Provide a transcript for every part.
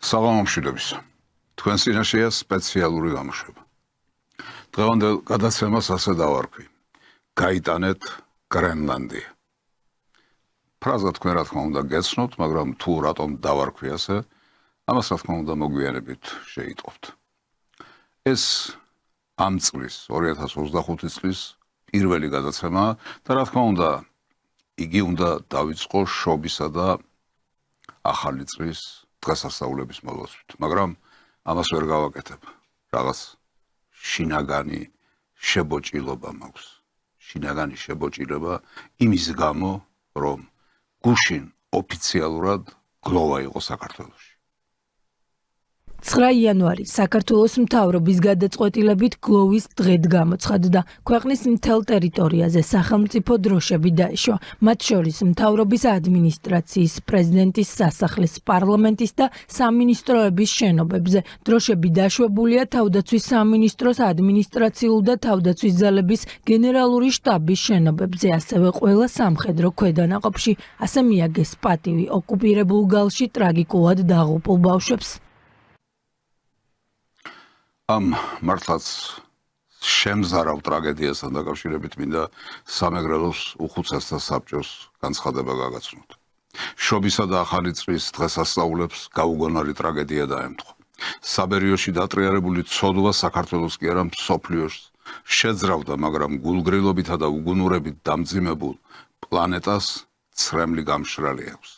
საღამომშვიდობის. Თქვენ წინაშეა სპეციალური გამოშვება. დღევანდელ გადაცემას ასე დავარქვი. გაიტანეთ გრენლანდია. ფრაზა თქვენ რა თქმა უნდა გეცნოთ, მაგრამ თუ რატომ დავარქვი ასე, ამას რა თქმა უნდა მოგვიანებით შეიტყობთ. ეს ამ წლის 2025 წლის პირველი გადაცემაა და რა თქმა უნდა იგი უნდა დავიწყო შობისა და ახალი წლის დღესასწაულების მოლოდინით, მაგრამ ამას ვერ გავაკეთებ. რაღაც შინაგანი შებოჭილობა მაქვს. შინაგანი შებოჭილება იმის გამო, რომ გუშინ ოფიციალურად გლოვა იყო საქართველოში. 9 იანვარი საქართველოს მთავრობის გადაწყვეტილებით გლოვის დღედ გამოცხადდა. ქვეყნის მთელ ტერიტორიაზე სახელმწიფო დროშები დაეშვა, მათ შორის მთავრობის ადმინისტრაციის, პრეზიდენტის სასახლის, პარლამენტის და სამინისტროების შენობებზე. დროშები დაშვებულია თავდაცვის სამინისტროს ადმინისტრაციულ და თავდაცვის ძალების გენერალური შტაბის შენობებზე, ასევე ყველა სამხედრო ქვედანაყოფში. ასე მიაგეს პატივი ოკუპირებულ გალში ტრაგიკულად დაღუპულ ბავშვებს. ამ მართლაც შემზარავ ტრაგედიასთან დაკავშირებით მინდა სამეგრელოს უხუცესთა საბჭოს განცხადება გაგაცნოთ. შობისა და ახალი წლის დღესასწაულებს გაუგონარი ტრაგედია დაემთხვა. საბერიოში დატრიალებული ცოდვა საქართველოს კი არა მსოფლიოს შეძრავდა, მაგრამ გულგრილობითა და უგუნურებით დამძიმებულ პლანეტას ცრემლი გამშრალი აქვს.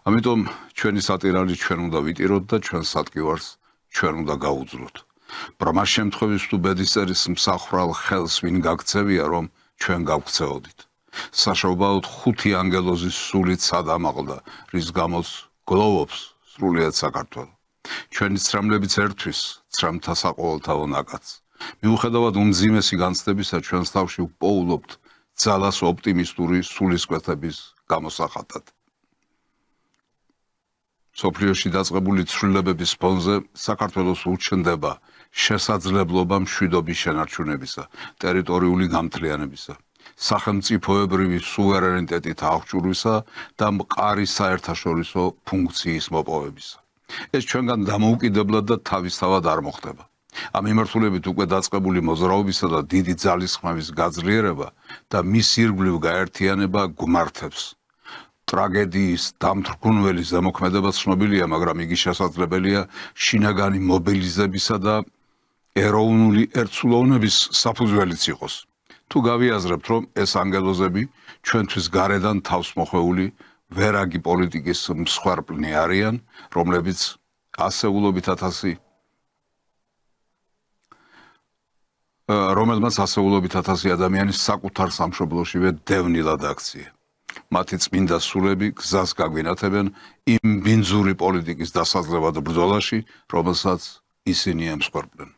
ამიტომ ჩვენი სატირალი ჩვენ უნდა ვიტიროთ და ჩვენ სატკივარს ჩვენ უნდა გაუძლოთ. ბრმა შემთხვევის თუ ბედისწერის მსახრალ ხელს ვინ გაქცევია, რომ ჩვენ გავქცეოდით. საშობაოდ 5 ანგელოზის სულით სადამაყდა, რის გამოც გლოვობს სრულიად საქართველო. ჩვენი ცრემლებიც ერთვის ცრემთა საყოველთაო ნაკადს. მიუხედავად უმძიმესი განცდებისა, ჩვენს თავში ვპოულობთ ძალას ოპტიმისტური სულისკვეთების გამოსახატად. სოფლიოში დაწყებული ცვლილებების ფონზე საქართველოს უჩნდება შესაძლებლობა მშვიდობის შენარჩუნებისა, ტერიტორიული გამთლიანებისა, სახელმწიფოებრივი სუვერენიტეტით აღჭურვისა და მყარი საერთაშორისო ფუნქციის მოპოვებისა. ეს ჩვენგან დამოუკიდებლად და თავისთავად არ მოხდება. ამ მიმართულებით უკვე დაწყებული მოძრაობისა და დიდი ძალისხმევის გაძლიერება და მის ირგვლივ გაერთიანება გვმართებს. ტრაგედიის დამთრგუნველი ზემოქმედება ცნობილია, მაგრამ იგი შესაძლებელია შინაგანი მობილიზებისა და ეროვნული ერთსულოვნების საფუძველიც იყოს. თუ გავიაზრებთ, რომ ეს ანგელოზები ჩვენთვის გარედან თავს მოხვეული ვერაგი პოლიტიკის მსხვერპლნი არიან, რომლებიც რომელმაც ასეულობით ათასი ადამიანის საკუთარ სამშობლოშივე დევნილად აქცია. მათი წმინდა სულები გზას გაგვინათებენ იმ ბინძური პოლიტიკის დასაძლევად ბრძოლაში, რომელსაც ისინი ემსხვერპლენ.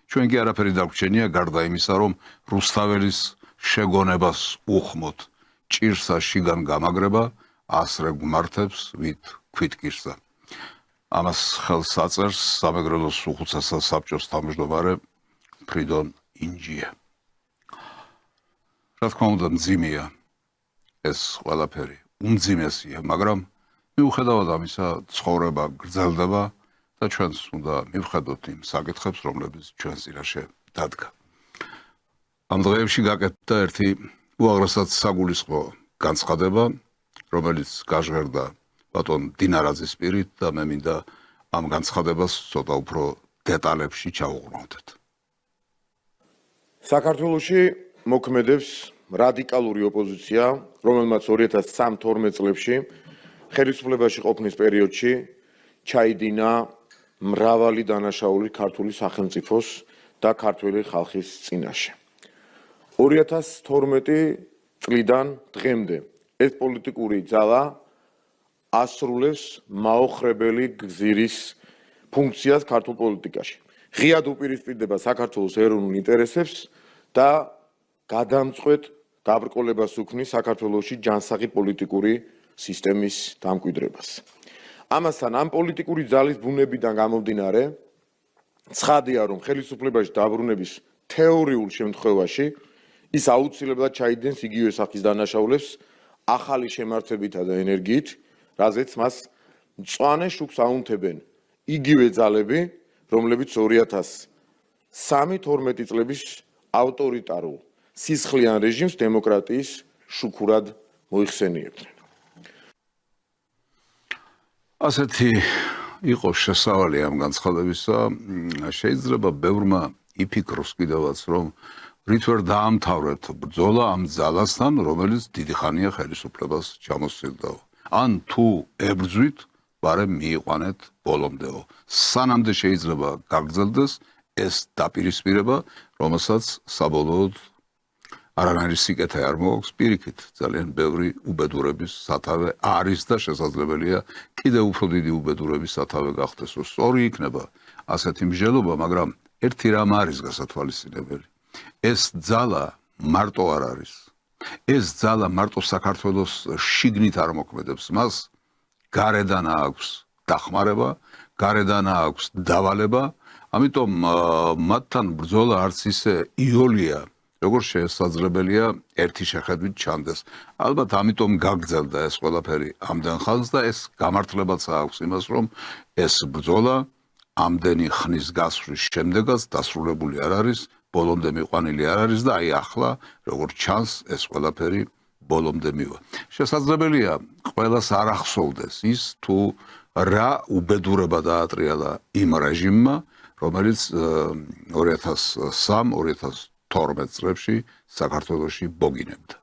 ჩვენ კი არაფერი დაგვრჩენია გარდა იმისა, რომ რუსთაველის შეგონებას უხმოთ, ჭირსა შიგან გამაგრება, ასრე გვმართებს ვით ქვითკირსა. ამას ხელს აწერს სამეგრელოს უხუცესთა საბჭოს თავმჯდომარე ფრიდონ ინჯია. რა თქმა უნდა, მძიმეა ეს ყველაფერი, უმძიმესია, მაგრამ მიუხედავად ამისა, ცხოვრება გრძელდება და ჩვენს უნდა მივხედოთ იმ საკითხებს, რომლებიც ჩვენს წინაშე დადგა. ამ დღეებში გაკეთდა ერთი უაღრესად საგულისხმო განცხადება, რომელიც გაჟღერდა ბატონ დინარაძის პირით და მე მინდა ამ განცხადებას ცოტა უფრო დეტალებში ჩავუყრუნდეთ. საქართველოში მოქმედებს რადიკალური ოპოზიცია, რომელმაც 2013-12 წლებში ხელისუფლებაში ყოფნის პერიოდში ჩაიდინა მრავალი დანაშაული ქართული სახელმწიფოს და ქართველი ხალხის წინაშე. 2012 წლიდან დღემდე ეს პოლიტიკური ძალა ასრულებს მაოხრებელი გზირის ფუნქციას ქართულ პოლიტიკაში. ღიად უპირისპირდება საქართველოს ეროვნულ ინტერესებს და გადამწყვეტ დაბრკოლებას უქმნის საქართველოში ჯანსაღი პოლიტიკური სისტემის დამკვიდრებას. ამასთან ამ პოლიტიკური ძალის ბუნებიდან გამომდინარე, ცხადია, რომ ხელისუფლებაში დაბრუნების თეორიულ შემთხვევაში ის აუცილებლად ჩაიდენს იგივე სახის დანაშაულებს ახალი შემართებითა და ენერგიით, რაზეც მას მწვანე შუქს აუნთებენ იგივე ძალები, რომლებიც 2013-12 წლების ავტორიტარულ სისხლიან რეჟიმს დემოკრატიის შუქურად მოიხსენიებდნენ. ასეთი იყო შესავალი ამ განცხადებისა, შეიძლება ბევრმა იფიქროს კიდევაც, რომ რით ვერ დაამთავრეთ ბრძოლა ამ ძალასთან, რომელიც დიდი ხანია ხელისუფლებას ჩამოსცილდაო. ან თუ ებრძვით, ბარემ მიიყვანეთ ბოლომდეო. სანამდე შეიძლება გაგრძელდეს ეს დაპირისპირება, რომელსაც საბოლოოდ არანაირი სიკეთე არ მოაქვს, პირიქით, ძალიან ბევრი უბედურების სათავე არის და შესაძლებელია კიდევ უფრო დიდი უბედურების სათავე გახდეს. სწორი იქნება ასეთი მსჯელობა, მაგრამ ერთი რამ არის გასათვალისწინებელი. ეს ძალა მარტო არ არის. ეს ძალა მარტო საქართველოს შიგნით არ მოქმედებს, მას გარედან აქვს დახმარება, გარედან აქვს დავალება, ამიტომ მათთან ბრძოლა არც ისე იოლია, როგორც შესაძლებელია ერთი შეხედვით ჩანდეს. ალბათ ამიტომ გაგრძელდა ეს ყველაფერი ამდენ ხანს და ეს გამართლებაც აქვს იმას, რომ ეს ბრძოლა ამდენი ხნის გასვლის შემდეგაც დასრულებული არ არის, ბოლომდე მიყვანილი არ არის და აი ახლა, როგორც ჩანს, ეს ყველაფერი ბოლომდე მივა. შესაძლებელია ყველას არ ახსოვდეს ის, თუ რა უბედურება დაატრიალა იმ რეჟიმმა, რომელიც 2003-2012 წლებში საქართველოში ბოგინებდა.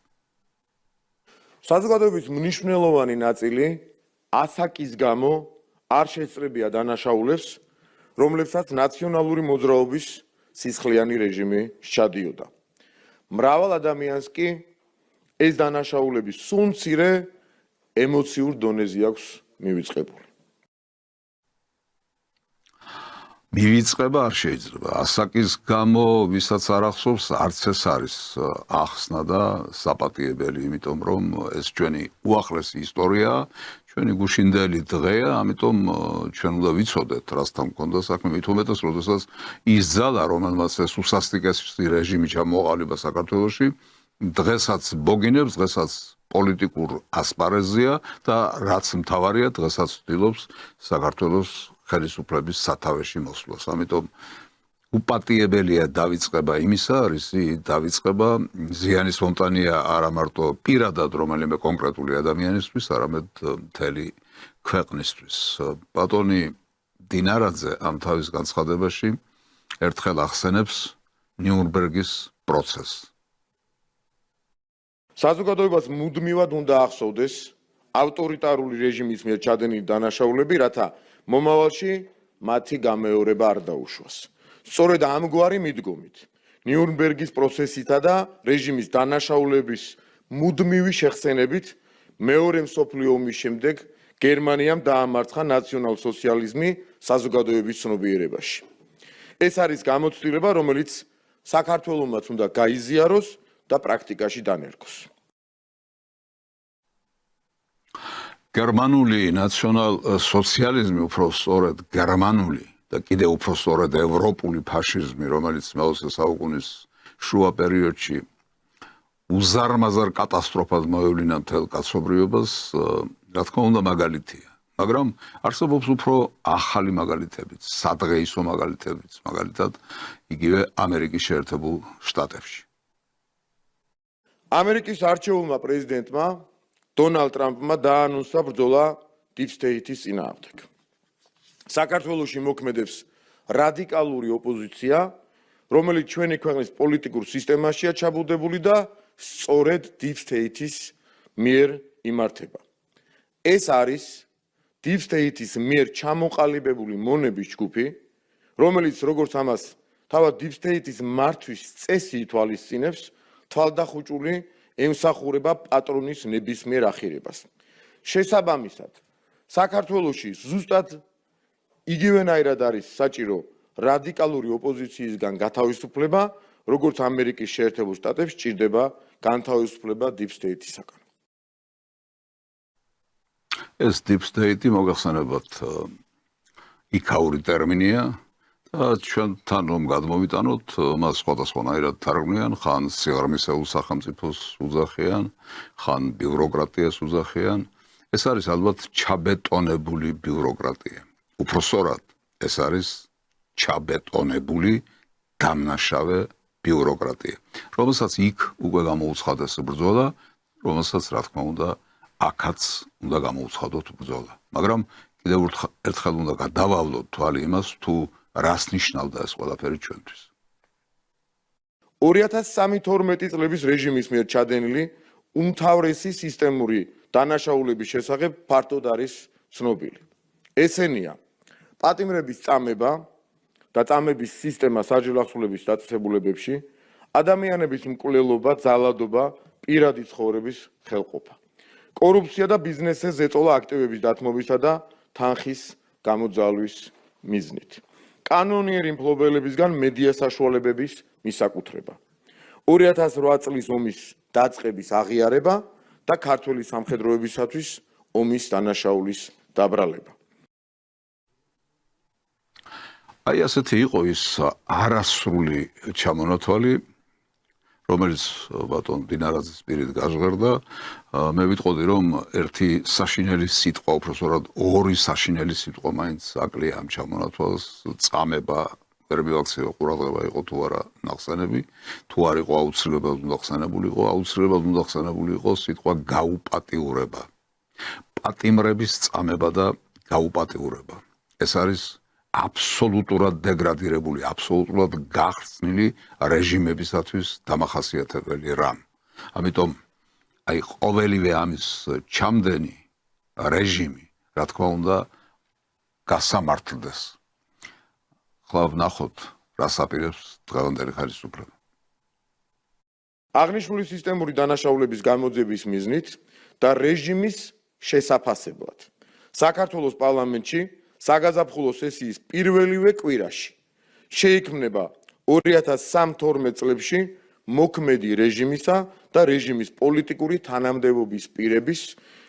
საზოგადოების მნიშვნელოვანი ნაწილი ასაკის გამო არ შეესწრებია დანაშაულებს, რომლებსაც ნაციონალური მოძრაობის სისხლიანი რეჟიმი სჩადიოდა. მრავალ ადამიანს კი ეს დანაშაულები სულ მცირე ემოციურ დონეზე აქვს მივიწყებული. მივიწყება არ შეიძლება. ასაკის გამო ვისაც არ ახსოვს, არც ეს არის ახსნა და საპატიებელი, იმიტომ რომ ეს ჩვენი უახლესი ისტორიაა, ჩვენი გუშინდელი დღეა, ამიტომ ჩვენ უნდა ვიცოდეთ, რასთან მქონდა საქმე, მით უმეტეს, როდესაც ის ძალა, რომელმაც ეს უსასტიკესი რეჟიმი ჩამოყალიბა საქართველოში, დღესაც ბოგინებს, დღესაც პოლიტიკურ ასპარეზია და რაც მთავარია, დღესაც ცდილობს საქართველოს ხელისუფლების სათავეში მოსვლას. ამიტომ უპატიებელია დავიწყება იმისა, რისი დავიწყება ზიანის მომტანია არა მარტო პირადად რომელიმე კონკრეტული ადამიანისთვის, არამედ მთელი ქვეყნისთვის. ბატონი დინარაძე ამ თავის განცხადებაში ერთხელ ახსენებს ნიურნბერგის პროცესს. საზოგადოებას მუდმივად უნდა ახსოვდეს ავტორიტარული რეჟიმის მიერ ჩადენილი დანაშაულები, რათა მომავალში მათი გამეორება არ დაუშვას. სწორედ ამგვარი მიდგომით, ნიურნბერგის პროცესითა და რეჟიმის დანაშაულების მუდმივი შეხსენებით მეორე მსოფლიო ომის შემდეგ გერმანიამ დაამარცხა ნაციონალ-სოციალიზმი საზოგადოების ცნობიერებაში. ეს არის გამოცდილება, რომელიც საქართველომაც უნდა გაიზიაროს და პრაქტიკაში დანერგოს. გერმანული ნაციონალ-სოციალიზმი, უფრო სწორედ გერმანული და კიდევ უფრო სწორედ ევროპული ფაშიზმი, რომელიც მე-20 საუკუნის შუა პერიოდში უზარმაზარ კატასტროფად მოევლინა მთელ კაცობრიობას, რა თქმა უნდა მაგალითია. მაგრამ არსებობს უფრო ახალი მაგალითებიც, სადღეისო მაგალითებიც, მაგალითად იგივე ამერიკის შეერთებულ შტატებში. ამერიკის არჩეულმა პრეზიდენტმა დონალდ ტრამპმა დაანონსა ბრძოლა Deep State-ის წინააღმდეგ. საქართველოში მოქმედებს რადიკალური ოპოზიცია, რომელიც ჩვენი ქვეყნის პოლიტიკურ სისტემაშია ჩაბუდებული და სწორედ Deep State-ის მიერ იმართება. ეს არის Deep State-ის მიერ ჩამოყალიბებული მონების ჯგუფი, რომელიც როგორც ამას თავად Deep State-ის მართვის წესი ითვალისწინებს, თვალდახუჭული ემსახურება პატრონის ნებისმიერ ახირებას. შესაბამისად, საქართველოში ზუსტად იგივენაირად არის საჭირო რადიკალური ოპოზიციისგან გათავისუფლება, როგორც ამერიკის შეერთებულ შტატებში ჭირდება განთავისუფლება Deep State-ისაგან. ეს Deep State მოგახსენებათ იქაური ტერმინია და ჩვენთან რომ გადმოვიტანოთ, მას სხვადასხვანაირად თარგმნიან, ხან სიღრმისეულ სახელმწიფოს უძახიან, ხან ბიუროკრატიას უძახიან. ეს არის ალბათ ჩაბეტონებული ბიუროკრატია. უფრო სწორად, ეს არის ჩაბეტონებული დამნაშავე ბიუროკრატია, რომელსაც იქ უკვე გამოუცხადეს ბრძოლა, რომელსაც რა თქმა უნდა აქაც უნდა გამოუცხადოთ ბრძოლა. მაგრამ კიდევ ერთხელ უნდა გადავავლოთ თვალი იმას, თუ რას ნიშნავდა ეს ყველაფერი ჩვენთვის. 2013-12 წლების რეჟიმის მიერ ჩადენილი უმთავრესი სისტემური დანაშაულების შესახებ ფართოდ არის ცნობილი. ესენია პატიმრების წამება და წამების სისტემა საჯელახსულების დაწესებულებებში, ადამიანების მკვლელობა, ძალადობა, პირადი ცხოვრების ხელყოფა, კორუფცია და ბიზნესზე ზეწოლა აქტივების დათმობისა და თანხის გამოძალვის მიზნით, კანონიერი მფლობელებისგან მედია საშუალებების მისაკუთრება, 2008 წლის ომის დაწყების აღიარება და ქართველი სამხედროებისათვის ომის დანაშაულის დაბრალება. აი ასეთი იყო ის არასრული ჩამონათვალი, რომელიც ბატონ დინარაძის პირით გაჟღერდა. მე ვიტყოდი, რომ ერთი საშინელი სიტყვა, უბრალოდ ორი საშინელი სიტყვა მაინც აკლია ამ ჩამონათვალს, წამება, ვერ მივაქცევ ყურადღება იყო თუ არა ნახსენები, თუ არ იყო აუცილებლად უნდა ხსენებულიყო, აუცილებლად უნდა ხსენებულიყო სიტყვა გაუპატიურება. პატიმრების წამება და გაუპატიურება. ეს არის აბსოლუტურად დეგრადირებული, აბსოლუტურად გახსნილი რეჟიმებისათვის დამახასიათებელი რამ. ამიტომ აი ყოველივე ამის ჩამდენი რეჟიმი, რა თქმა უნდა, გასამართლდეს. ხლა ვნახოთ, რას აპირებს დღევანდელი ხელისუფლება. აღნიშნული სისტემური დანაშაულების გამოძიების მიზნით და რეჟიმის შესაფასებლად საქართველოს პარლამენტში საგაზაფხულო სესიის პირველივე კვირაში შეიქმნება 2013-12 წლებში მოქმედი რეჟიმისა და რეჟიმის პოლიტიკური თანამდებობის პირების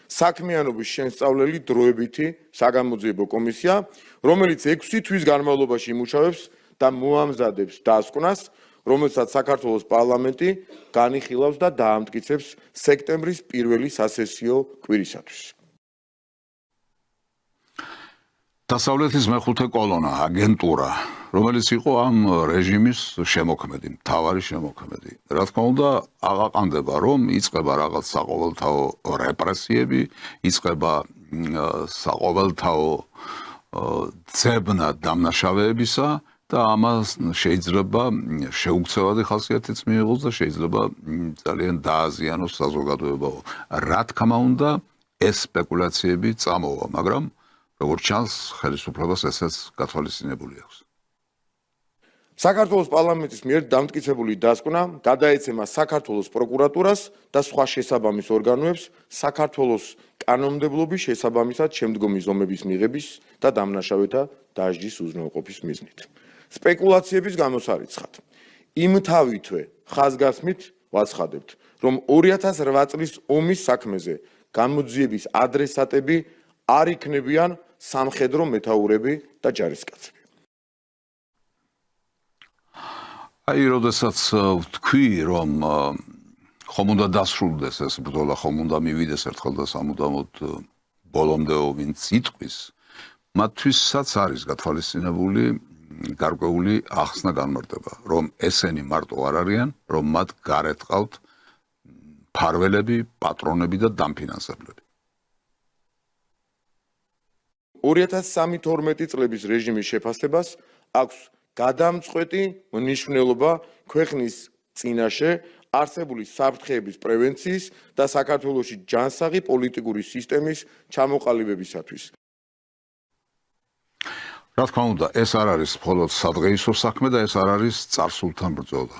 საქმიანობის შემსწავლელი დროებითი საგამოძიებო კომისია, რომელიც 6 თვის განმავლობაში იმუშავებს და მოამზადებს დასკვნას, რომელსაც საქართველოს პარლამენტი განიხილავს და დაამტკიცებს სექტემბრის პირველი სასესიო კვირისათვის. დასავლეთის მეხუთე კოლონა, აგენტურა, რომელიც იყო ამ რეჟიმის შემოქმედი, მთავარი შემოქმედი. რა თქმა უნდა, აღაყანდება, რომ იწყება რაღაც საყოველთაო რეპრესიები, იწყება საყოველთაო ძებნა დამნაშავეებისა და ამას შეიძლება შეუქცევადი ხასიათიც მიიღოს და შეიძლება ძალიან დააზიანოს საზოგადოებაო. რა თქმა უნდა, ეს სპეკულაციები წამოვა, მაგრამ როგორც ჩანს, ხელისუფლებას ესეც გათვალისწინებული აქვს. საქართველოს პარლამენტის მიერ დამტკიცებული დასკვნა გადაეცემა საქართველოს პროკურატურას და სხვა შესაბამის ორგანოებს საქართველოს კანონმდებლობის შესაბამისად შემდგომი ზომების მიღების და დამნაშავეთა დასჯის უზრუნველყოფის მიზნით. სპეკულაციების გამოსარიცხად იმთავითვე ხაზგასმით ვაცხადებთ, რომ 2008 წლის ომის საქმეზე გამოძიების ადრესატები არ იქნებიან სამხედრო მეთაურები და ჯარისკაცები. აი, როდესაც ვთქვი, რომ ხომ უნდა დასრულდეს ეს ბრძოლა, ხომ უნდა მივიდეს ერთხელ და სამუდამოდ ბოლომდეო ვინც იტყვის, მათთვისაც არის გათვალისწინებული გარკვეული ახსნა განმარტება, რომ ესენი მარტო არ არიან, რომ მათ გარეთ ყავთ ფარველები, პატრონები და დამფინანსებლები. 2013-12 წლების რეჟიმის შეფასებას აქვს გადამწყვეტი მნიშვნელობა ქვეყნის წინაშე არსებული საფრთხეების პრევენციის და საქართველოში ჯანსაღი პოლიტიკური სისტემის ჩამოყალიბებისათვის. რა თქმა უნდა, ეს არ არის მხოლოდ სადღეისო საქმე და ეს არ არის წარსულთან ბრძოლა.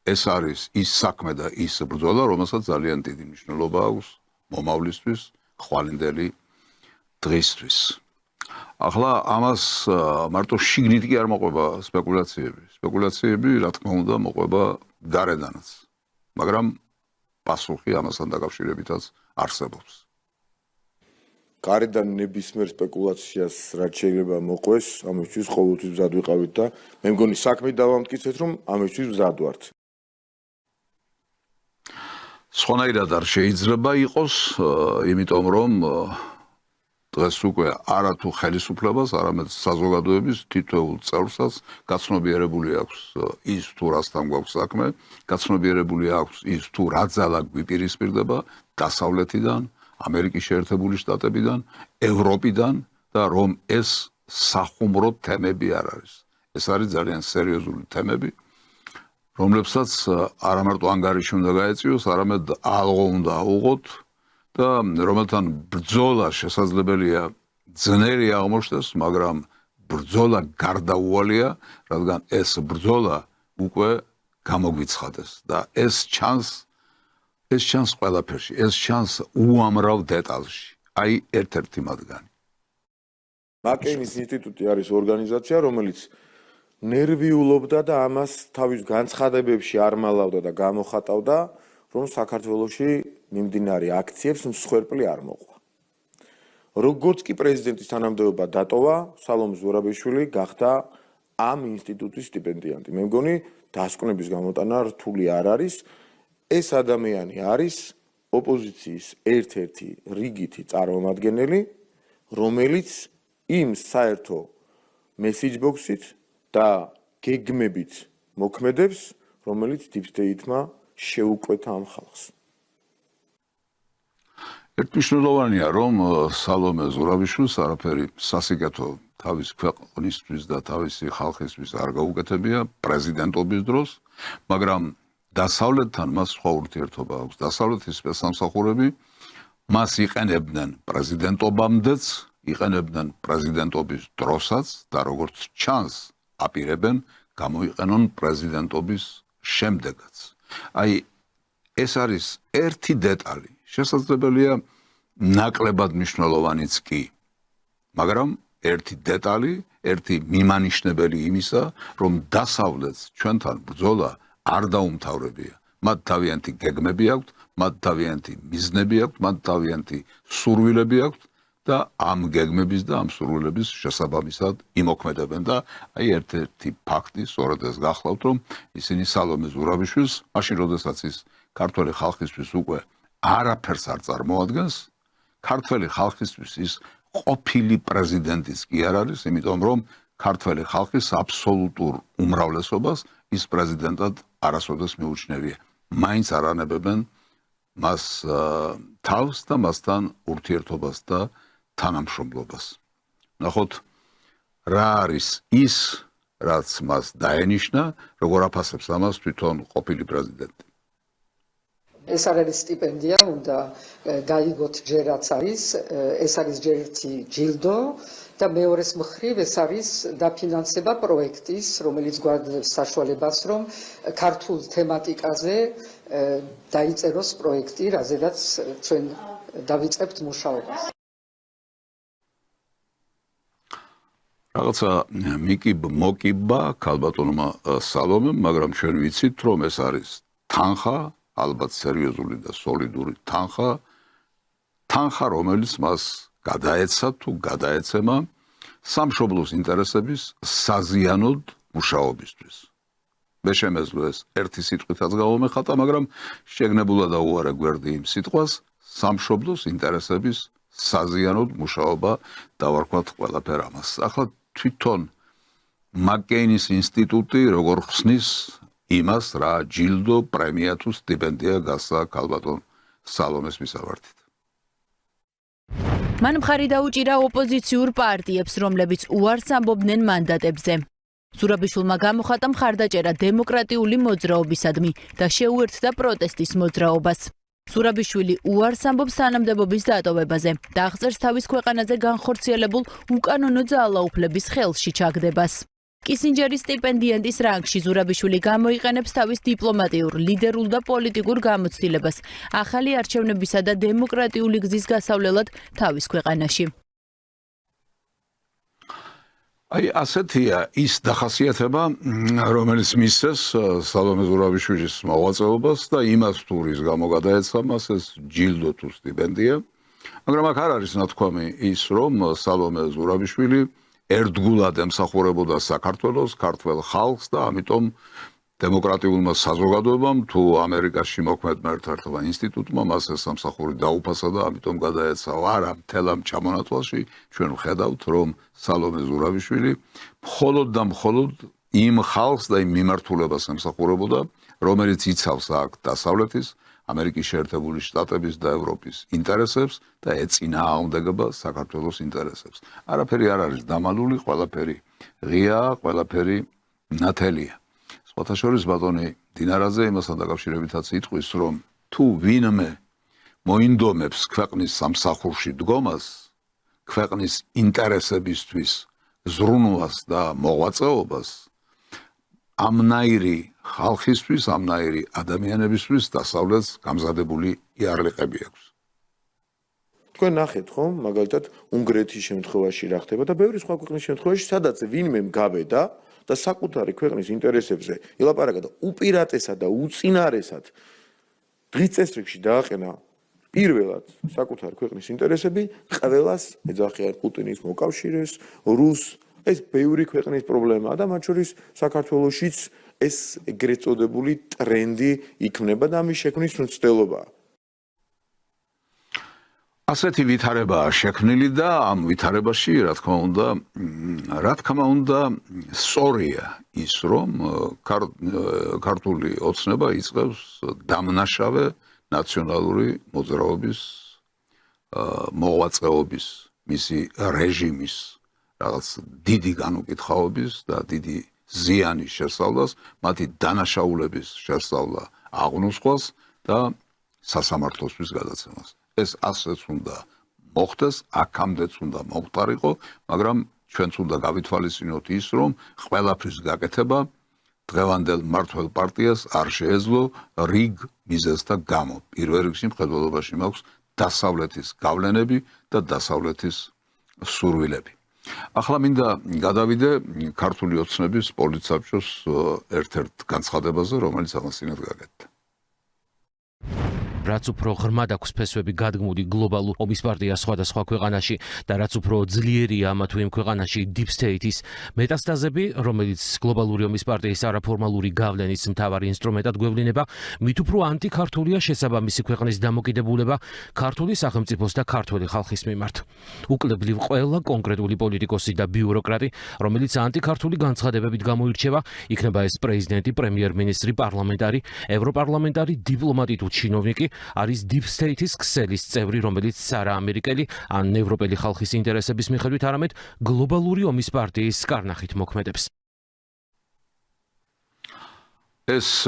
ეს არის ის საქმე და ის ბრძოლა, რომელსაც ძალიან დიდი მნიშვნელობა აქვს მომავლისთვის, ხვალინდელი დღისთვის. ახლა ამას მარტო შიგნით კი არ მოყვება სპეკულაციები. სპეკულაციები, რა თქმა უნდა, მოყვება გარედანაც. მაგრამ პასუხი ამასთან დაკავშირებითაც არსებობს. გარედან ნებისმიერ სპეკულაციას რაც შეიძლება მოყვეს, ამისთვის ყოველთვის მზად ვიყავით და მე მგონი საქმე დავამტკიცეთ, რომ ამისთვის მზად ვართ. სხვანაირად არ შეიძლება იყოს, იმიტომ რომ დღეს უკვე არათუ ხელისუფლებას, არამედ საზოგადოების თითოეულ წევრსაც გაცნობიერებული აქვს ის თუ რასთან გვაქვს საქმე, გაცნობიერებული აქვს ის თუ რა ძალა გვიპირისპირდება დასავლეთიდან, ამერიკის შეერთებული შტატებიდან, ევროპიდან და რომ ეს სახუმრო თემები არ არის. ეს არის ძალიან სერიოზული თემები, რომლებსაც არა მარტო ანგარიში უნდა გაეწიოს, არამედ ალღო უნდა აუღოთ და რომელთან ბრძოლა შესაძლებელია ძნელი აღმოჩნდეს, მაგრამ ბრძოლა გარდაუვალია, რადგან ეს ბრძოლა უკვე გამოგვიცხადეს და ეს ჩანს ყველაფერში, ეს ჩანს უამრავ დეტალში. აი ერთ-ერთი მათგანი. მაკეინის ინსტიტუტი არის ორგანიზაცია, რომელიც ნერვიულობდა და ამას თავის განცხადებებში არ მალავდა და გამოხატავდა, რომ საქართველოში მიმდინარე აქციებს მსხვერპლი არ მოყვა. როგორც კი პრეზიდენტის თანამდებობა დატოვა, სალომე ზურაბიშვილი გახდა ამ ინსტიტუტის სტიპენდიანტი. მე მგონი დასკვნების გამოტანა რთული არ არის. ეს ადამიანი არის ოპოზიციის ერთ-ერთი რიგითი წარმომადგენელი, რომელიც იმ საერთო მესიჯ ბოქსით და გეგმებით მოქმედებს, რომელიც deep state-მა შეუკვეთა ამ ხალხს. ერთმნიშვნელოვანია, რომ სალომე ზურაბიშვილს არაფერი სასიკეთო თავის ქვეყნისთვის და თავისი ხალხისთვის არ გაუკეთებია პრეზიდენტობის დროს, მაგრამ დასავლეთთან მას სხვა ურთიერთობა აქვს. დასავლეთის სპეცსამსახურები მას იყენებდნენ პრეზიდენტობამდეც, იყენებდნენ პრეზიდენტობის დროსაც და როგორც ჩანს, აპირებენ გამოიყენონ პრეზიდენტობის შემდეგაც. აი ეს არის ერთი დეტალი, შესაძლებელია ნაკლებად მნიშვნელოვანიც კი, მაგრამ ერთი დეტალი, ერთი მიმანიშნებელი იმისა, რომ დასავლეთს ჩვენთან ბრძოლა არ დაუმთავრებია. მათ თავიანთი გეგმები აქვთ, მათ თავიანთი მიზნები აქვთ, მათ თავიანთი სურვილები აქვთ და ამ გეგმების და ამ სურვილების შესაბამისად იმოქმედებენ და აი ერთ-ერთი ფაქტი სწორედ ეს გახლავთ, რომ ისინი სალომე ზურაბიშვილს, მაშინ როდესაც ის ქართველი ხალხისთვის უკვე არაფერს არ წარმოადგენს, ქართველი ხალხისთვის ის ყოფილი პრეზიდენტიც კი არ არის, იმიტომ რომ ქართველი ხალხის აბსოლუტურ უმრავლესობას ის პრეზიდენტად არასოდეს მიუჩნევია. მაინც არ ანებებენ მას თავს და მასთან ურთიერთობას და თანამშრომლობას. ნახოთ, რა არის ის, რაც მას დაენიშნა, როგორ აფასებს ამას თვითონ ყოფილი პრეზიდენტი. ეს არ არის სტიპენდია, უნდა გაიგოთ ჯერ რაც არის, ეს არის ჯერ ერთი ჯილდო და მეორეს მხრივ ეს არის დაფინანსება პროექტის, რომელიც გვაძლევს საშუალებას, რომ ქართულ თემატიკაზე დაიწეროს პროექტი, რაზედაც ჩვენ დავიწყებთ მუშაობას. რაღაცა მოკიბა ქალბატონმა სალომემ, მაგრამ ჩვენ ვიცით, რომ ეს არის თანხა, ალბათ სერიოზული და სოლიდური თანხა, რომელიც მას გადაეცა თუ გადაეცემა სამშობლოს ინტერესების საზიანოდ მუშაობისთვის. მე შემეძლო ეს ერთი სიტყვითაც გავამეხატა, მაგრამ შეგნებულა დაუვარა გვერდი იმ სიტყვას სამშობლოს ინტერესების საზიანოდ მუშაობა დავარქვათ ყველაფერ ამას. ახლა თვითონ მაკეინის ინსტიტუტი როგორ ხსნის იმას, რა ჯილდო, პრემია თუ სტიპენდია გასცა ქალბატონ სალომეს მისავართით. მან მხარი დაუჭირა ოპოზიციურ პარტიებს, რომლებიც უარს ამბობდნენ მანდატებზე. ზურაბიშვილმა გამოხატა მხარდაჭერა დემოკრატიული მოძრაობისადმი და შეუერთდა პროტესტის მოძრაობას. ზურაბიშვილი უარს ამბობს თანამდებობის დატოვებაზე და აღწერს თავის ქვეყანაზე განხორციელებულ უკანონო ძალაუფლების ხელში ჩაგდებას. კისინჯერის სტიპენდიანტის რანგში ზურაბიშვილი გამოიყენებს თავის დიპლომატიურ, ლიდერულ და პოლიტიკურ გამოცდილებას ახალი არჩევნებისა და დემოკრატიული გზის გასავლელად თავის ქვეყანაში. აი ასეთია ის დახასიათება, რომელიც მისცეს სალომე ზურაბიშვილის მოღვაწეობას და იმას თუ რის გამო გადაეცა მას ეს ჯილდო თუ სტიპენდია, მაგრამ აქ არ არის ნათქვამი ის, რომ სალომე ზურაბიშვილი ერთგულად ემსახურებოდა საქართველოს, ქართველ ხალხს და ამიტომ დემოკრატიულმა საზოგადოებამ თუ ამერიკაში მოქმედმა ერთ-ერთმა ინსტიტუტმა მას ეს სამსახური დაუფასა და ამიტომ გადაეცა არა მთელ ამ ჩამონათვალში ჩვენ ვხედავთ რომ სალომე ზურავიშვილი მხოლოდ და მხოლოდ იმ ხალხს და იმ მიმართულებას ემსახურებოდა რომელიც იცავს აქ დასავლეთის ამერიკის შეერთებული შტატების და ევროპის ინტერესებს და ეწინააღმდეგება საქართველოს ინტერესებს არაფერი არ არის დამალული ყველაფერი ღიაა ყველაფერი ნათელია სხვათა შორის ბატონი დინარაძე იმასთან დაკავშირებითაც იტყვის რომ თუ ვინმე მოინდომებს ქვეყნის სამსახურში დგომას ქვეყნის ინტერესებისთვის ზრუნვას და მოღვაწეობას ამნაირი ხალხისთვის ამნაირი ადამიანებისთვის დასავლეთს გამზადებული იარლიყები აქვს თქვენ ნახეთ ხომ მაგალითად უნგრეთის შემთხვევაში რა ხდება და ბევრი სხვა ქვეყნის შემთხვევაში სადაც ვინმე გავედა და საკუთარი ქვეყნის ინტერესებზე ელაპარაკა და უპირატესად და უწინარესად დღის წესრიგში დააყენა პირველად საკუთარი ქვეყნის ინტერესები ყველას ეძახიან პუტინის მოკავშირეს რუს ეს ბევრი ქვეყნის პრობლემაა და მათ შორის საქართველოშიც ეს ეგრეთ წოდებული ტრენდი იქნება და ამის შექმნის მცდელობაა ასეთი ვითარებაა შექმნილი და ამ ვითარებაში რა თქმა უნდა სწორია ის რომ ქართული ოცნება იწყებს დამნაშავე ნაციონალური მოძრაობის მოღვაწეობის მისი რეჟიმის რაღაც დიდი განუკითხაობის და დიდი ზიანის შესწავლას მათი დანაშაულების შესწავლა აღნუსხვალს და სასამართლოსთვის გადაცემას ეს ასეც უნდა მოხდეს, აქამდეც უნდა მომხდარიყო, მაგრამ ჩვენც უნდა გავითვალისწინოთ ის, რომ ყველაფრის გაკეთება დღევანდელ მმართველ პარტიას არ შეეძლო რიგ მიზეზთა გამო. პირველ რიგში მხედველობაში მაქვს დასავლეთის გავლენები და დასავლეთის სურვილები. ახლა მინდა გადავიდე ქართული ოცნების პოლიტსაბჭოს ერთ-ერთ განცხადებაზე, რომელიც ამას წინათ გაკეთდა. რაც უფრო ღრმად აქვს ფესვები გადგმული გლობალურ ომის პარტიას სხვადასხვა ქვეყანაში და რაც უფრო ძლიერია ამა თუ იმ ქვეყანაში deep state-ის მეტასტაზები, რომელიც გლობალური ომის პარტიის არაფორმალური გავლენის მთავარი ინსტრუმენტად გვევლინება, მით უფრო ანტიქართულია შესაბამისი ქვეყნის დამოკიდებულება ქართული სახელმწიფოს და ქართული ხალხის მიმართ. უკლებლივ ყველა კონკრეტული პოლიტიკოსი და ბიუროკრატი, რომელიც ანტიქართული განცხადებებით გამოირჩევა, იქნება ეს პრეზიდენტი, პრემიერ-მინისტრი, პარლამენტარი, ევროპარლამენტარი, დიპლომატი თუ ჩინოვნიკი, არის deep state-ის ქსელის წევრი, რომელიც არა ამერიკელი ან ევროპელი ხალხის ინტერესების მიხედვით, არამედ გლობალური ომის პარტიის კარნახით მოქმედებს. ეს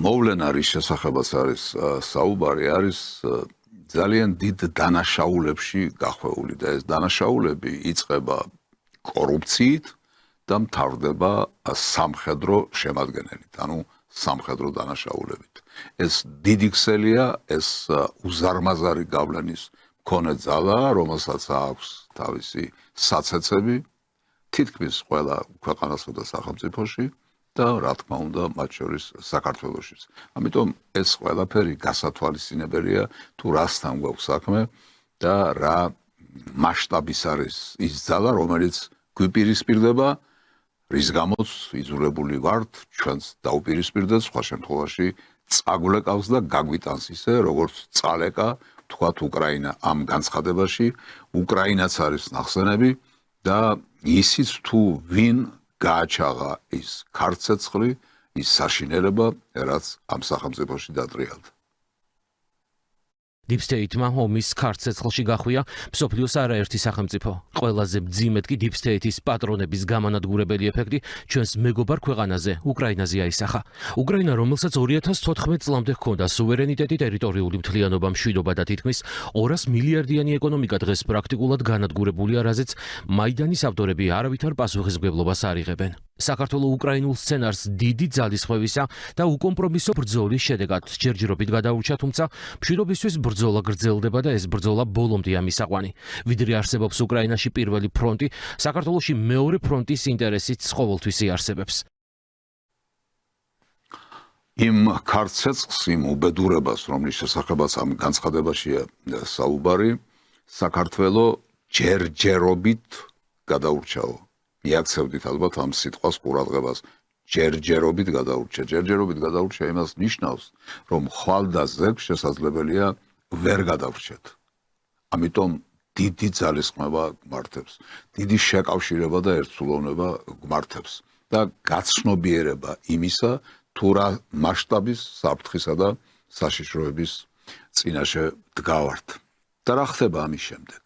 მოვლენა რის შესახებაც არის საუბარი, არის ძალიან დიდ დანაშაულებში გახვეული და ეს დანაშაულები იწყება კორუფციით და მთავრდება სამხედრო შემადგენელით, ანუ სამხედრო დანაშაულებით. ეს დიდი ქსელია, ეს უზარმაზარი გავლენის მქონე ძალა, რომელსაც აქვს თავისი საცეცები თითქმის ყველა ქვეყანასა და სახელმწიფოში და რა თქმა უნდა, მათ შორის საქართველოშიც. ამიტომ ეს ყველაფერი გასათვალისწინებელია თუ რასთან გვაქვს საქმე და რა მასშტაბის არის ის ძალა, რომელიც გვიპირისპირდება რის გამოც იძულებული ვართ ჩვენც დაუპირისპირდეთ სხვა შემთხვევაში წაგვლეკავს და გაგვიტანს ისე როგორც წალეკა თქვათ უკრაინა ამ განცხადებაში უკრაინაც არის ნახსენები და ისიც თუ ვინ გააჩაღა ის ქარცეცხლი ის საშინელება რაც ამ სახელმწიფოში დატრიალდა Deep State-მა ომის ქარცეცხლში გახვია მსოფლიოს არაერთი სახელმწიფო. ყველაზე მძიმედ კი Deep State-ის პატრონების გამანადგურებელი ეფექტი ჩვენს მეგობარ ქვეყანაზე, უკრაინაზე აისახა. უკრაინა, რომელსაც 2014 წლამდე ჰქონდა სუვერენიტეტი, ტერიტორიული მთლიანობა, მშვიდობა და თითქმის 200 მილიარდიანი ეკონომიკა დღეს პრაქტიკულად განადგურებულია, რაზეც მაიდანის ავტორები არავითარ პასუხისმგებლობას არ იღებენ. საქართველოს უკრაინულ სცენარს დიდი ძალისხმევისა და უკომპრომისო ბრძოლის შედეგად ჯერჯერობით გადაურჩა, თუმცა მშვიდობისთვის ბრძოლა გრძელდება და ეს ბრძოლა ბოლომდე ამისაყვანი. ვიდრე არსებობს უკრაინაში პირველი ფრონტი, საქართველოში მეორე ფრონტის ინტერესით ყოველთვის იარსებებს. იმ ქარცეცხლს, იმ უბედურებას, რომლის შესახებაც ამ განცხადებაშია საუბარი, საქართველოს ჯერჯერობით გადაურჩაო. მიაქცევდით ალბათ ამ სიტყვას ყურადღებას ჯერჯერობით გადაურჩა. ჯერჯერობით გადაურჩა იმას ნიშნავს, რომ ხვალ და ზეგს შესაძლებელია ვერ გადავრჩეთ. ამიტომ დიდი ძალისხმევა გმართებს, დიდი შეკავშირება და ერთსულოვნება გმართებს და გაცნობიერება იმისა, თუ რა მასშტაბის საფრთხისა და საშიშროების წინაშე დგავართ. და რა ხდება ამის შემდეგ?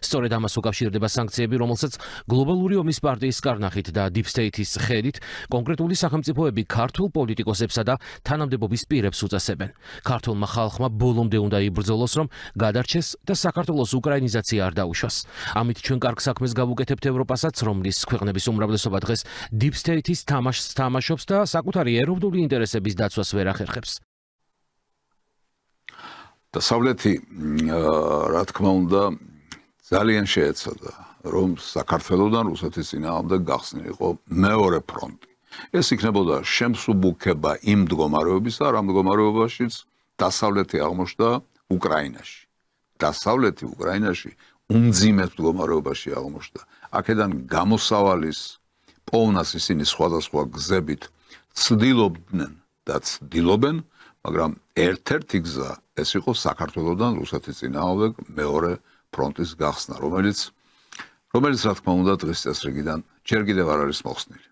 სწორედ ამას უკავშირდება სანქციები, რომელსაც გლობალური ომის პარტიის კარნახით და Deep State-ის ხელით კონკრეტული სახელმწიფოები ქართულ პოლიტიკოსებსა და თანამდებობის პირებს უწესებენ. ქართულმა ხალხმა ბოლომდე უნდა იბრძოლოს, რომ გადარჩეს და საქართველოს უკრაინიზაცია არ დაუშვას. ამით ჩვენ კარგ საქმეს გავუკეთებთ ევროპასაც, რომლის ქვეყნების უმრავლესობა დღეს Deep State-ის თამაშს თამაშობს და საკუთარი ეროვნული ინტერესების დაცვას ვერ ახერხებს. დასავლეთი, რა თქმა უნდა, ძალიან შეეცადა, რომ საქართველოსთან რუსეთის წინააღმდეგ გახსნილიყო მეორე ფრონტი. ეს იქნებოდა შემსუბუქება იმ მდგომარეობისა, რა მდგომარეობაშიც დასავლეთი აღმოჩნდა უკრაინაში. დასავლეთი უკრაინაში უმძიმეს მდგომარეობაში აღმოჩნდა. აქედან გამოსავალის პოვნას ისინი სხვადასხვა გზებით ცდილობდნენ და ცდილობენ, მაგრამ ერთ-ერთი გზა ეს იყო საქართველოსთან რუსეთის წინააღმდეგ მეორე ფრონტის გახსნა, რომელიც რა თქმა უნდა დღის წესრიგიდან ჯერ კიდევ არ არის მოხსნილი.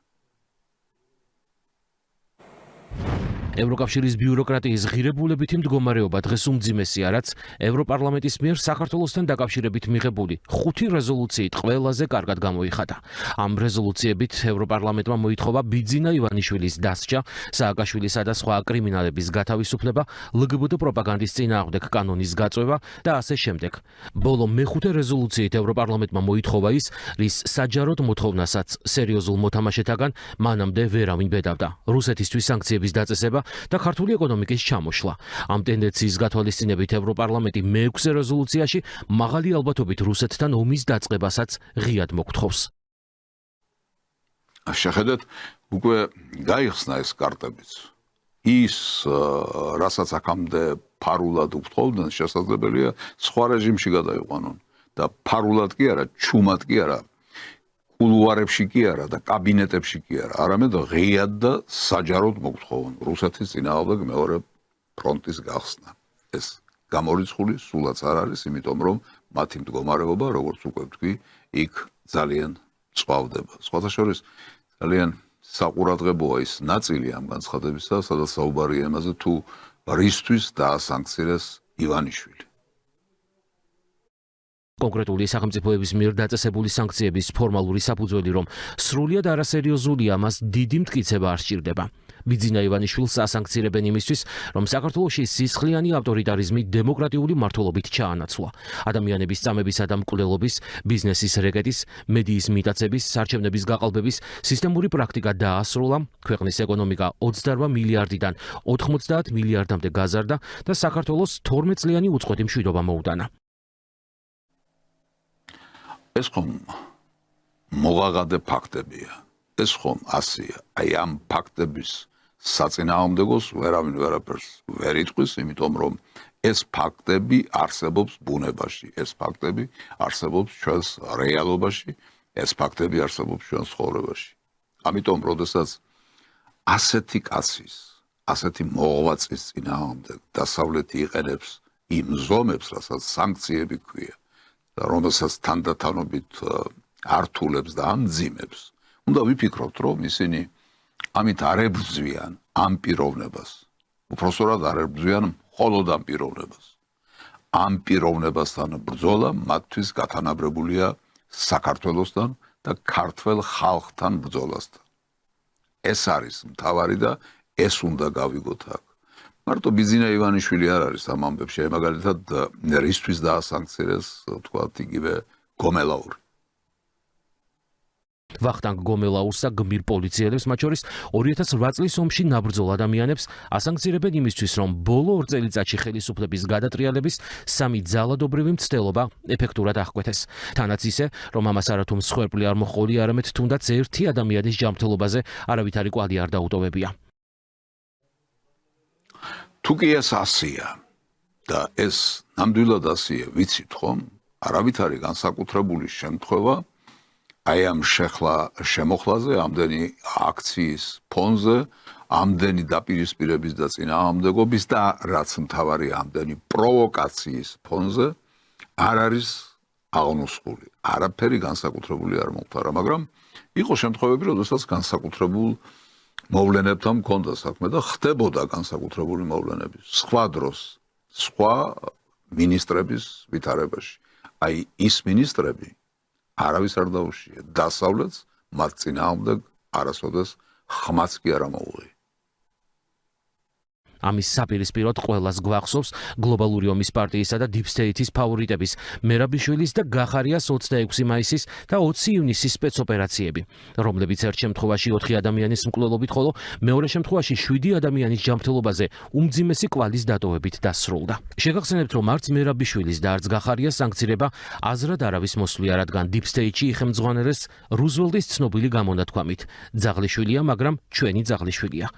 ევროკავშირის ბიუროკრატიის ღირებულებითი მდგომარეობა დღეს უმძიმესია, რაც ევროპარლამენტის მიერ საქართველოსთან დაკავშირებით მიღებული 5 რეზოლუციით ყველაზე კარგად გამოიხატა. ამ რეზოლუციებით ევროპარლამენტმა მოითხოვა ბიძინა ივანიშვილის დასჯა, სააკაშვილისა და სხვა კრიმინალების გათავისუფლება, LGBT პროპაგანდის წინააღმდეგ კანონის გაწვევა და ასე შემდეგ. ბოლო მეხუთე რეზოლუციით ევროპარლამენტმა მოითხოვა ის, რის საჯაროდ მოთხოვნასაც სერიოზულ მოთამაშეთაგან მანამდე ვერავინ ბედავდა. რუსეთისთვის სანქციების დაწესება და ქართული ეკონომიკის ჩამოშლა. ამ ტენდენციის გათვალისწინებით ევროპარლამენტი მე-6 რეზოლუციაში მაღალი ალბათობით რუსეთთან ომის დაწყებასაც ღიად მოგთხოვს. შეხედეთ, უკვე გაიხსნა ეს კარტებიც. ის, რასაც აქამდე ფარულად უხდავდნენ, შესაძლებელია სხვა რეჟიმში გადაიყვანონ და ფარულად კი არა, ჩუმად კი არა, კულუარებში კი არა და კაბინეტებში კი არა, არამედ ღიად და საჯაროდ მოგთხოვონ რუსეთის წინააღმდეგ მეორე ფრონტის გახსნა. ეს გამორიცხული სულაც არ არის, იმიტომ რომ მათი მდგომარეობა, როგორც უკვე ვთქვი, იქ ძალიან წვავდება. სხვათა შორის ძალიან საყურადღებოა ის ნაწილი ამ განცხადებისა, სადაც საუბარია იმაზე, თუ რისთვის დაასანქცირეს ივანიშვილი. კონკრეტული სახელმწიფოების მიერ დაწესებული სანქციების ფორმალური საფუძველი, რომ სრულიად არასერიოზულია, მას დიდი მტკიცება არ სჭირდება. ბიძინა ივანიშვილს ასანქცირებენ იმისთვის, რომ საქართველოში სისხლიანი ავტორიტარიზმი დემოკრატიული მმართველობით ჩაანაცვლა. ადამიანების წამებისა და მკვლელობის, ბიზნესის რეკეტის, მედიის მიტაცების, არჩევნების გაყალბების სისტემური პრაქტიკა დაასრულა, ქვეყნის ეკონომიკა 28 მილიარდიდან 90 მილიარდამდე გაზარდა და საქართველოს 12 წლიანი უწყვეტი მშვიდობა მოუტანა. ეს ხომ მოღაღადა ფაქტებია. ეს ხომ ასია. აი ამ ფაქტების საწინააღმდეგოს ვერავინ ვერაფერს ვერ იტყვის, იმიტომ რომ ეს ფაქტები არსებობს ბუნებაში, ეს ფაქტები არსებობს ჩვენს რეალობაში, ეს ფაქტები არსებობს ჩვენს ცხოვრებაში. ამიტომ, როდესაც ასეთი კაცის, ასეთი მოღვაწის წინააღმდეგ დასავლეთი იყენებს იმ ზომებს, რასაც სანქციები ქვია, და რომელსაც თანდათანობით ართულებს და ამძიმებს, უნდა ვიფიქროთ, რომ ისინი ამით არ ებრძვიან ამ პიროვნებას. უпроსტოდ არ ებრძვიან მხოლოდ ამ პიროვნებას. ამ პიროვნებასთან ბრძოლა მათთვის გათანაბრებულია საქართველოსთან და ქართველ ხალხთან ბრძოლასთან. ეს არის მთავარი და ეს უნდა გავიგოთ აქ. მარტო ბიძინა ივანიშვილი არ არის ამ ამბებში, მაგალითად რისთვის დაასანქცირეს, თქვათ, იგივე გომელაური. ვახტანგ გომელაურსა გმირ პოლიციელებს, მათ შორის 2008 წლის ომში ნაბრძოლ ადამიანებს ასანქცირებენ იმისთვის, რომ ბოლო 2 წელიწადში ხელისუფლების გადატრიალების 3 ძალადობრივი მცდელობა ეფექტურად აღკვეთეს. თანაც ისე, რომ ამას არათუ მსხვერპლი არ მოჰყოლია, არამედ თუნდაც ერთი ადამიანის ჯანმრთელობაზე არავითარი კვალი არ დაუტოვებია. თუ კი ეს ასია და ეს ნამდვილად ასია, ვიცით ხომ? არავითარი განსაკუთრებული შემთხვევა აი ამ შემოხლაზე, ამდენი აქციის ფონზე, ამდენი დაპირისპირების და წინააღმდეგობის და რაც მთავარია, ამდენი პროვოკაციის ფონზე არ არის აღნუსხული. არაფერი განსაკუთრებული არ მომხდარა, მაგრამ იყო შემთხვევები, როდესაც განსაკუთრებულ მოვლენებთან მქონდა საქმე და ხდებოდა განსაკუთრებული მოვლენები. სხვა დროს, სხვა მინისტრების ვითარებაში. აი ის მინისტრები არავის არ დაუშია. დასავლეთს მათ წინააღმდეგ არასოდეს ხმაც კი არ ამოუღია. ამის საპირისპიროდ ყველას გვახსოვს გლობალური ომის პარტიისა და Deep State-ის ფავორიტების მერაბიშვილის და გახარიას 26 მაისის და 20 ივნისის სპეცოპერაციები, რომლებიც ერთ შემთხვევაში 4 ადამიანის მკვლელობით, ხოლო მეორე შემთხვევაში 7 ადამიანის ჯანმრთელობაზე უმძიმესი კვალის დატოვებით დასრულდა. შეგახსენებთ, რომ არც მერაბიშვილის და არც გახარიას სანქცირება აზრად არავის მოსვლია, რადგან Deep State-ში იხემძღვანელეს რუზველტის ცნობილი გამონათქვამით: "ძაღლიშვილია, მაგრამ ჩვენი ძაღლიშვილია".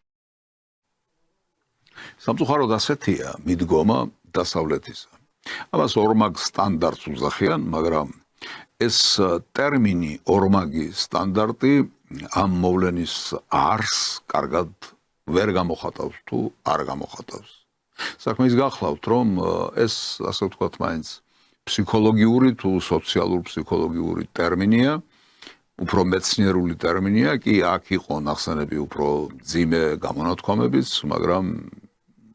სამწუხაროდ ასეთია მიდგომა დასავლეთისა. ამას ორმაგ სტანდარტს უძახიან, მაგრამ ეს ტერმინი ორმაგი სტანდარტი ამ მოვლენის არსს კარგად ვერ გამოხატავს თუ არ გამოხატავს. საქმე ის გახლავთ, რომ ეს ასე ვთქვათ, მაინც ფსიქოლოგიური თუ სოციალურ-ფსიქოლოგიური ტერმინია, უფრო მეცნიერული ტერმინია, კი აქ იყო ნახსენები უფრო მძიმე გამონათქვამებიც, მაგრამ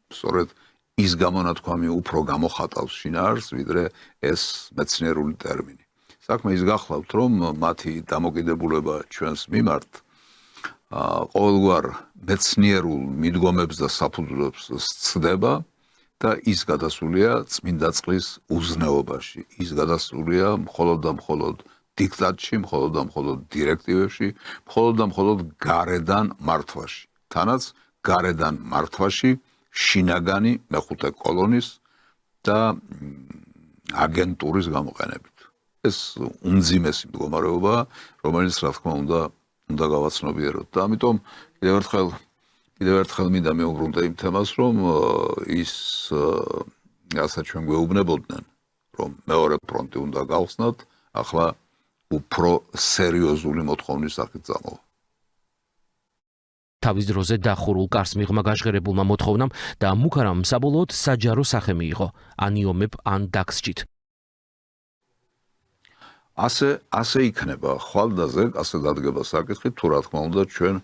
სწორედ ის გამონათქვამი უფრო გამოხატავს შინაარსს, ვიდრე ეს მეცნიერული ტერმინი. საქმე ის გახლავთ, რომ მათი დამოკიდებულება ჩვენს მიმართ ყოველგვარ მეცნიერულ მიდგომებს და საფუძვლებს სცდება და ის გადასულია წმინდა წყლის უზნეობაში. ის გადასულია მხოლოდ და მხოლოდ დიქტატში, მხოლოდ და მხოლოდ დირექტივებში, მხოლოდ და მხოლოდ გარედან მართვაში. თანაც გარედან მართვაში შინაგანი მეხუთე კოლონის და აგენტურის გამოყენებით. ეს უმძიმესი მდგომარეობაა, რომელიც რა თქმა უნდა გავაცნობიეროთ. და ამიტომ კიდევ ერთხელ მინდა მეუბრუნდე იმ თემას, რომ ის რასაც ჩვენ გვეუბნებოდნენ, რომ მეორე ფრონტი უნდა გავხსნათ, ახლა უფრო სერიოზული მოთხოვნის სახით წამოვა. თავის დროზე დახურულ კარს მიღმა გაჟღერებულმა მოთხოვნამ და მუქარამ საბოლოოდ საჯარო სახე მიიღო: ან იომებ, ან დაგსჭით. ასე იქნება ხვალდაზე, ასე დადგება საკითხი, თუ რა თქმა უნდა ჩვენ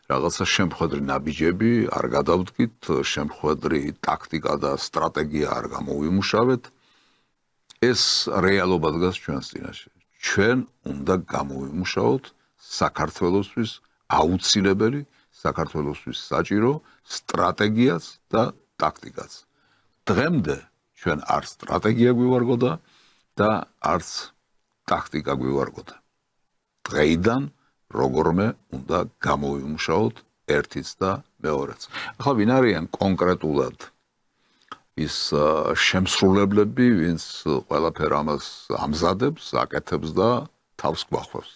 რაღაცა შემხედრი ნაბიჯები არ გადავდგით, შემხედრი ტაქტიკა და სტრატეგია არ გამოვიმუშავეთ. ეს რეალობა დგას ჩვენს წინაშე. ჩვენ უნდა გამოვიმუშაოთ საქართველოსთვის აუცილებელი, საქართველოსთვის საჭირო სტრატეგიაც და ტაქტიკაც. დღემდე ჩვენ არ სტრატეგია გვივარგოდა და არც ტაქტიკა გვივარგოდა. დღეიდან როგორმე უნდა გამოვიმუშაოთ ერთიც და მეორეც. ახლა ვინ არიან კონკრეტულად ის შემსრულებლები, ვინც ყველაფერ ამას ამზადებს, აკეთებს და თავს გვახავს.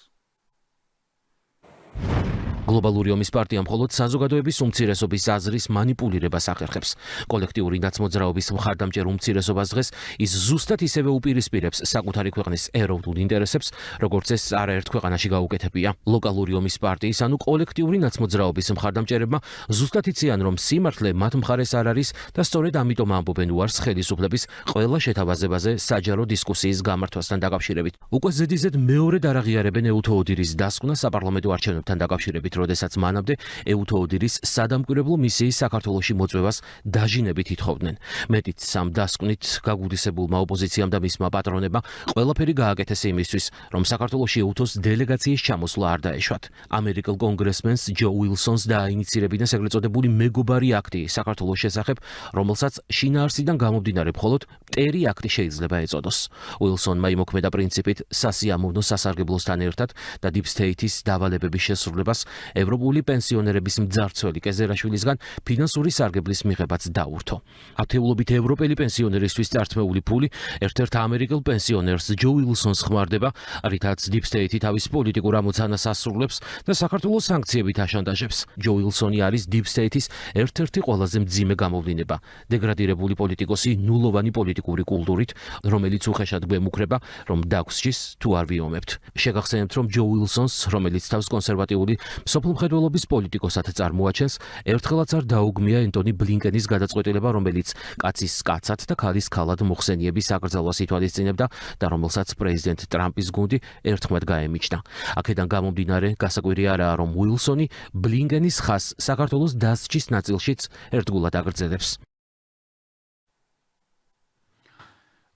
გლობალური ომის პარტია მხოლოდ საზოგადოების უმცირესობის აზრის манипуლირებას ახერხებს. კოლექტიური ნაცმოძრაობის მხარდამჭერ უმცირესობას დღეს ის ზუსტად ისევე უპირისპირებს საკუთარი ქვეყნის ეროვნულ ინტერესებს, როგორც ეს არაერთ ქვეყანაში გაუკეთებია. ლოკალური ომის პარტიის, ანუ კოლექტიური ნაცმოძრაობის მხარდამჭერებმა ზუსტად იციან, რომ სიმართლე მათ მხარეს არ არის და სწორედ ამიტომ ამბობენ უარს ხელისუფლების ყველა შეთავაზებაზე საჯარო დისკუსიის გამართვასთან დაკავშირებით. უკვე ზედიზედ მეორედ არ აღიარებენ ეუთო ოდირის დასკვნა საპარლამენტო არჩევნებთან დაკავშირებით, როდესაც მანამდე ეუთო ოდირის სადამკვირვებლო მისიის საქართველოში მოწვევას დაჟინებით ითხოვდნენ. მეტიც სამ დასკვნით გაგუდისებულმა ოპოზიციამ და მისმა პატრონებმა ყველაფერი გააკეთეს იმისთვის, რომ საქართველოში ეუთოს დელეგაციის ჩამოსვლა არ დაეშვათ. ამერიკელ კონგრესმენს ჯო უილსონს დააინიცირებინა ეგრეთ წოდებული მეგობარი აქტი საქართველოს შესახებ, რომელსაც შინაარსიდან გამომდინარე მხოლოდ მტერი აქტი შეიძლება ეწოდოს. უილსონმა იმოქმედა პრინციპით სასიამოვნო სასარგებლოსთან ერთად და Deep State-ის დავალებების შესრულებას ევროპული პენსიონერების მძარცველი კეზერაშვილისგან ფინანსური სარგებლის მიღებაც დაურთო. ათეულობით ევროპელი პენსიონერისთვის წართმეული ფული ერთ-ერთ ამერიკელ პენსიონერს ჯო უილსონს ხმარდება, რითაც Deep State თავის პოლიტიკურ ამოცანას ასრულებს და საქართველოს სანქციებით აშანტაჟებს. ჯო უილსონი არის Deep State-ის ერთ-ერთი ყველაზე მძიმე გამოვლინება. დეგრადირებული პოლიტიკოსი ნულოვანი პოლიტიკური კულტურით, რომელიც უხეშად გვემუქრება, რომ დაგვრჩის თუ არ ვიომებთ. შეგახსენებთ, რომ ჯო უილსონს, რომელიც თავს კონსერვატიული მსოფლმხედველობის პოლიტიკოსად წარმოაჩენს, ერთხელაც არ დაუგმია ენტონი ბლინკენის გადაწყვეტილება, რომელიც კაცის კაცად და ქალის ქალად მოხსენიების აკრძალვას ითვალისწინებდა და რომელსაც პრეზიდენტ ტრამპის გუნდი ერთხმად გაემიჩნა. აქედან გამომდინარე, გასაკვირი არაა, რომ უილსონი ბლინკენის ხაზს საქართველოს დასჯის ნაწილშიც ერთგულად აგრძელებს.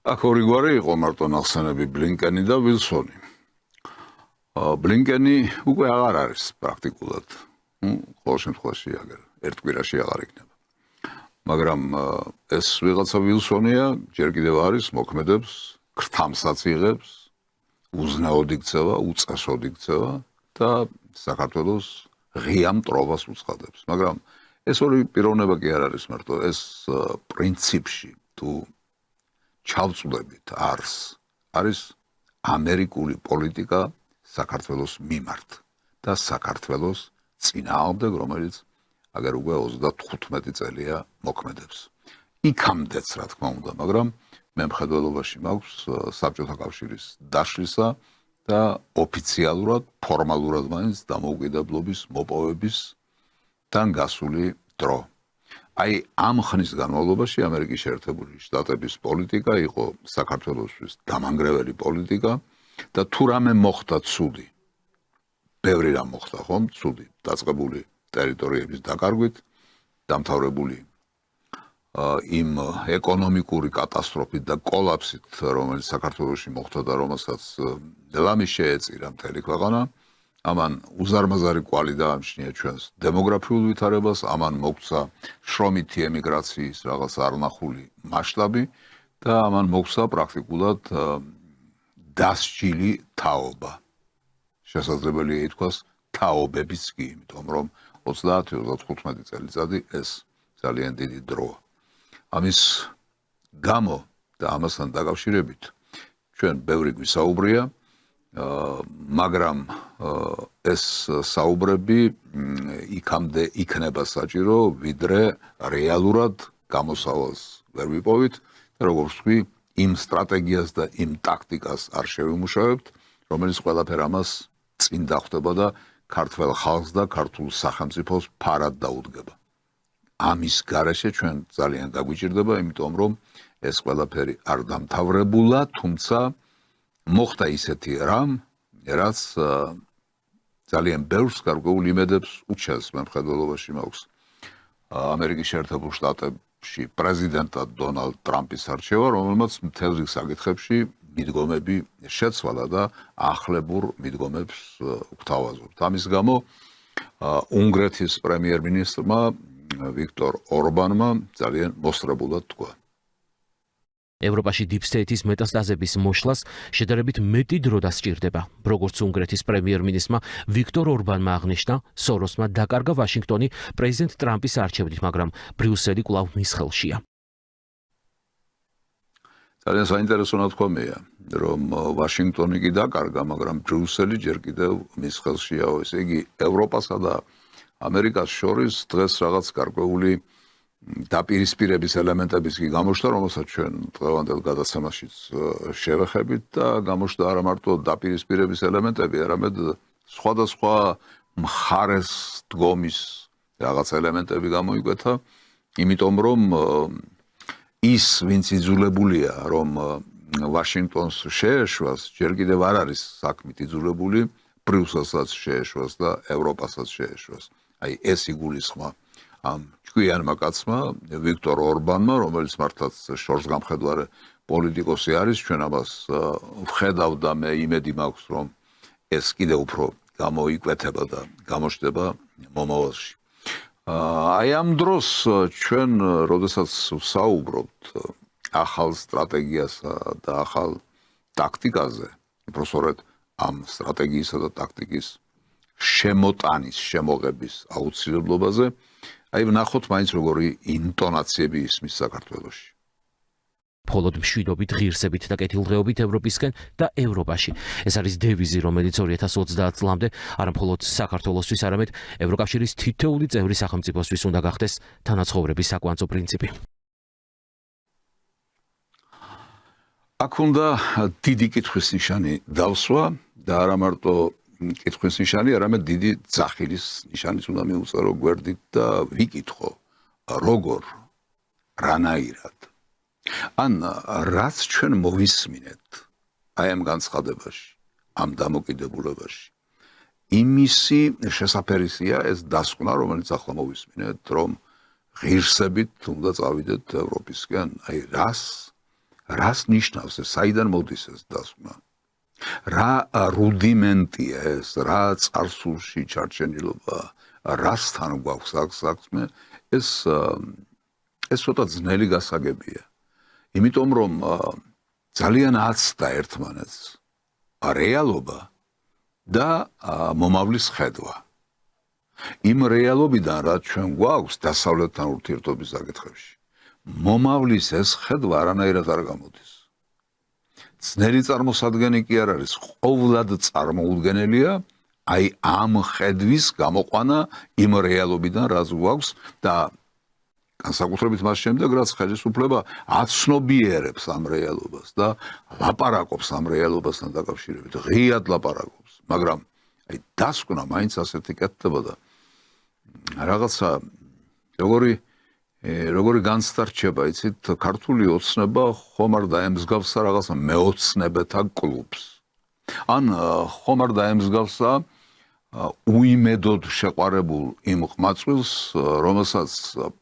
აქ ორიგვარი იყო მარტო ნახსენები ბლინკენი და უილსონი. ბლინკენი უკვე აღარ არის პრაქტიკულად. ყოველ შემთხვევაში აგერ ერთ კვირაში აღარ იქნება. მაგრამ ეს ვიღაცა უილსონია, ჯერ კიდევ არის, მოქმედებს, ქრთამსაც იღებს, უზნეოდ იქცევა, უწესოდ იქცევა და საქართველოს ღია მტრობას უცხადებს. მაგრამ ეს ორი პიროვნება კი არ არის მარტო, ეს პრინციპში თუ ჩავწვდებით არის ამერიკული პოლიტიკა საქართველოს მიმართ და საქართველოს წინააღმდეგ, რომელიც აგერ უკვე 35 წელია მოქმედებს. იქამდეც რა თქმა უნდა, მაგრამ მე მხედველობაში მაქვს საბჭოთა კავშირის დაშლისა და ოფიციალურად, ფორმალურად მაინც დამოუკიდებლობის მოპოვებისთან გასული დრო. აი ამ ხნის განმავლობაში ამერიკის შეერთებული შტატების პოლიტიკა იყო საქართველოსთვის დამანგრეველი პოლიტიკა და თუ რამე მოხდა ცუდი, ბევრი რამ მოხდა ხომ, ცუდი, დაწყებული ტერიტორიების დაკარგვით, დამთავრებული იმ ეკონომიკური კატასტროფით და კოლაფსით, რომელიც საქართველოში მოხდა და რომელსაც ლამი შეეწირა მთელი ქვეყანა, ამან უზარმაზარი კვალი დაამჩნია ჩვენს დემოგრაფიულ ვითარებას, ამან მოგცა შრომითი ემიგრაციის რაღაც არნახული მასშტაბი და ამან მოგცა პრაქტიკულად დასჯილი თაობა. შესაძლებელია ითქვას თაობებიც კი, იმიტომ რომ 30-35 წელიწადი ეს ძალიან დიდი დროა. ამის გამო და ამასთან დაკავშირებით ჩვენ ბევრი გვისაუბრია, მაგრამ ეს საუბრები იქამდე იქნება საჭირო, ვიდრე რეალურად გამოსავალს ვერ ვიპოვით და როგორც ვთქვი, იმ სტრატეგიას და იმ ტაქტიკას არ შევიმუშავებთ, რომელიც ყველაფერ ამას წინ დახვდება და ქართველ ხალხს და ქართულ სახელმწიფოს ფარად დაუდგება. ამის გარეშე ჩვენ ძალიან დაგვიჭირდება, იმიტომ რომ ეს ყველაფერი არ დამთავრებულა, თუმცა მოხდა ისეთი რამ, რაც ძალიან ბევრს გარკვეულ იმედებს უჩენს მე მხედველობაში მაქვს ამერიკის შეერთებულ შტატებში პრეზიდენტად დონალდ ტრამპის არჩევა, რომელმაც მთელ რიგ საკითხებში მიდგომები შეცვალა და ახლებურ მიდგომებს გვთავაზობთ. ამის გამო უნგრეთის პრემიერ-მინისტრმა ვიქტორ ორბანმა ძალიან მოსწრებულად თქვა. ევროპაში Deep State-ის მეტასტაზების მოშლას შედარებით მეტი დრო დასჭირდება. როგორც უნგრეთის პრემიერ-მინისტრმა ვიქტორ ორბანმა აღნიშნა, სოროსმა დაკარგა ვაშინგტონი პრეზიდენტ ტრამპის არჩევნით, მაგრამ ბრიუსელი კვლავ მის ხელშია. ძალიან საინტერესო ნათქვამია, რომ ვაშინგტონი კი დაკარგა, მაგრამ ბრიუსელი ჯერ კიდევ მის ხელშია. ესე იგი, ევროპასა და ამერიკას შორის დღეს რაღაც გარკვეული დაპირისპირების ელემენტების კი გამოჩნდა, რომელსაც ჩვენ დღევანდელ გადაცემაშიც შევეხებით და გამოჩნდა არა მარტო დაპირისპირების ელემენტები, არამედ სხვადასხვა მხარეს დგომის რაღაც ელემენტები გამოიკვეთა, იმიტომ რომ ის, ვინც იძულებულია, რომ ვაშინგტონს შეეშვას, ჯერ კიდევ არ არის საქმით იძულებული ბრიუსელსაც შეეშვას და ევროპასაც შეეშვას. აი ეს იგულისხმა ამ ჭკვიანმა კაცმა ვიქტორ ორბანმა, რომელიც მართლაც შორსგამხედვარე პოლიტიკოსი არის, ჩვენ ამას ვხედავ და მე იმედი მაქვს, რომ ეს კიდევ უფრო გამოიკვეთება და გამოჩნდება მომავალში. აი ამ დროს ჩვენ, როდესაც ვსაუბრობთ ახალ სტრატეგიასა და ახალ ტაქტიკაზე, უბრალოდ ამ სტრატეგიისა და ტაქტიკის შემოტანის, შემოღების აუცილებლობაზე, აი ვნახოთ მაინც როგორი ინტონაციები ისმის საქართველოში. მხოლოდ მშვიდობით, ღირსებით და კეთილდღეობით ევროპისკენ და ევროპაში. ეს არის დევიზი, რომელიც 2030 წლამდე არა მხოლოდ საქართველოსთვის, არამედ ევროკავშირის თითოეული წევრი სახელმწიფოსთვის უნდა გახდეს თანაცხოვრების საკვანძო პრინციპი. აქ უნდა დიდი კითხვის ნიშანი დავსვა და არა მარტო კითხვის ნიშანი, არამედ დიდი ძახილის ნიშანიც უნდა მიუწერო გვერდით და ვიკითხო, როგორ, რანაირად. ან რაც ჩვენ მოვისმინეთ აი ამ განცხადებაში, ამ დამოკიდებულებაში, იმისი შესაფერისია ეს დასკვნა, რომელიც ახლა მოვისმინეთ, რომ ღირსებით უნდა წავიდეთ ევროპისკენ, აი რას ნიშნავს ეს, საიდან მოდის ეს დასკვნა? რა რუდიმენტია ეს, რა წარსულში ჩარჩენილობა, რასთან გვაქვს აქ საქმე, ეს ცოტა ძნელი გასაგებია. იმიტომ რომ ძალიან აცდა ერთმანეთს რეალობა და მომავლის ხედვა. იმ რეალობიდან რაც ჩვენ გვაქვს დასავლეთთან ურთიერთობის საკითხებში, მომავლის ეს ხედვა არანაირად არ გამოდის. ძნელი წარმოსადგენი კი არ არის, ყოვლად წარმოუდგენელია აი ამ ხედვის გამოყვანა იმ რეალობიდან რაც გვაქვს და განსაკუთრებით მას შემდეგ, რაც ხელისუფლება აცნობიერებს ამ რეალობას და ლაპარაკობს ამ რეალობასთან დაკავშირებით, ღიად ლაპარაკობს, მაგრამ აი დასკვნა მაინც ასეთი კეთდებოდა. რაღაცა როგორი განსტარჩება, იცით, ქართული ოცნება ხომ არ დაემსგავსა რაღაცა მეოცნებეთა კლუბს. ან ხომ არ დაემსგავსა უიმედოდ შეყვარებულ იმ ყმაწვილს, რომელსაც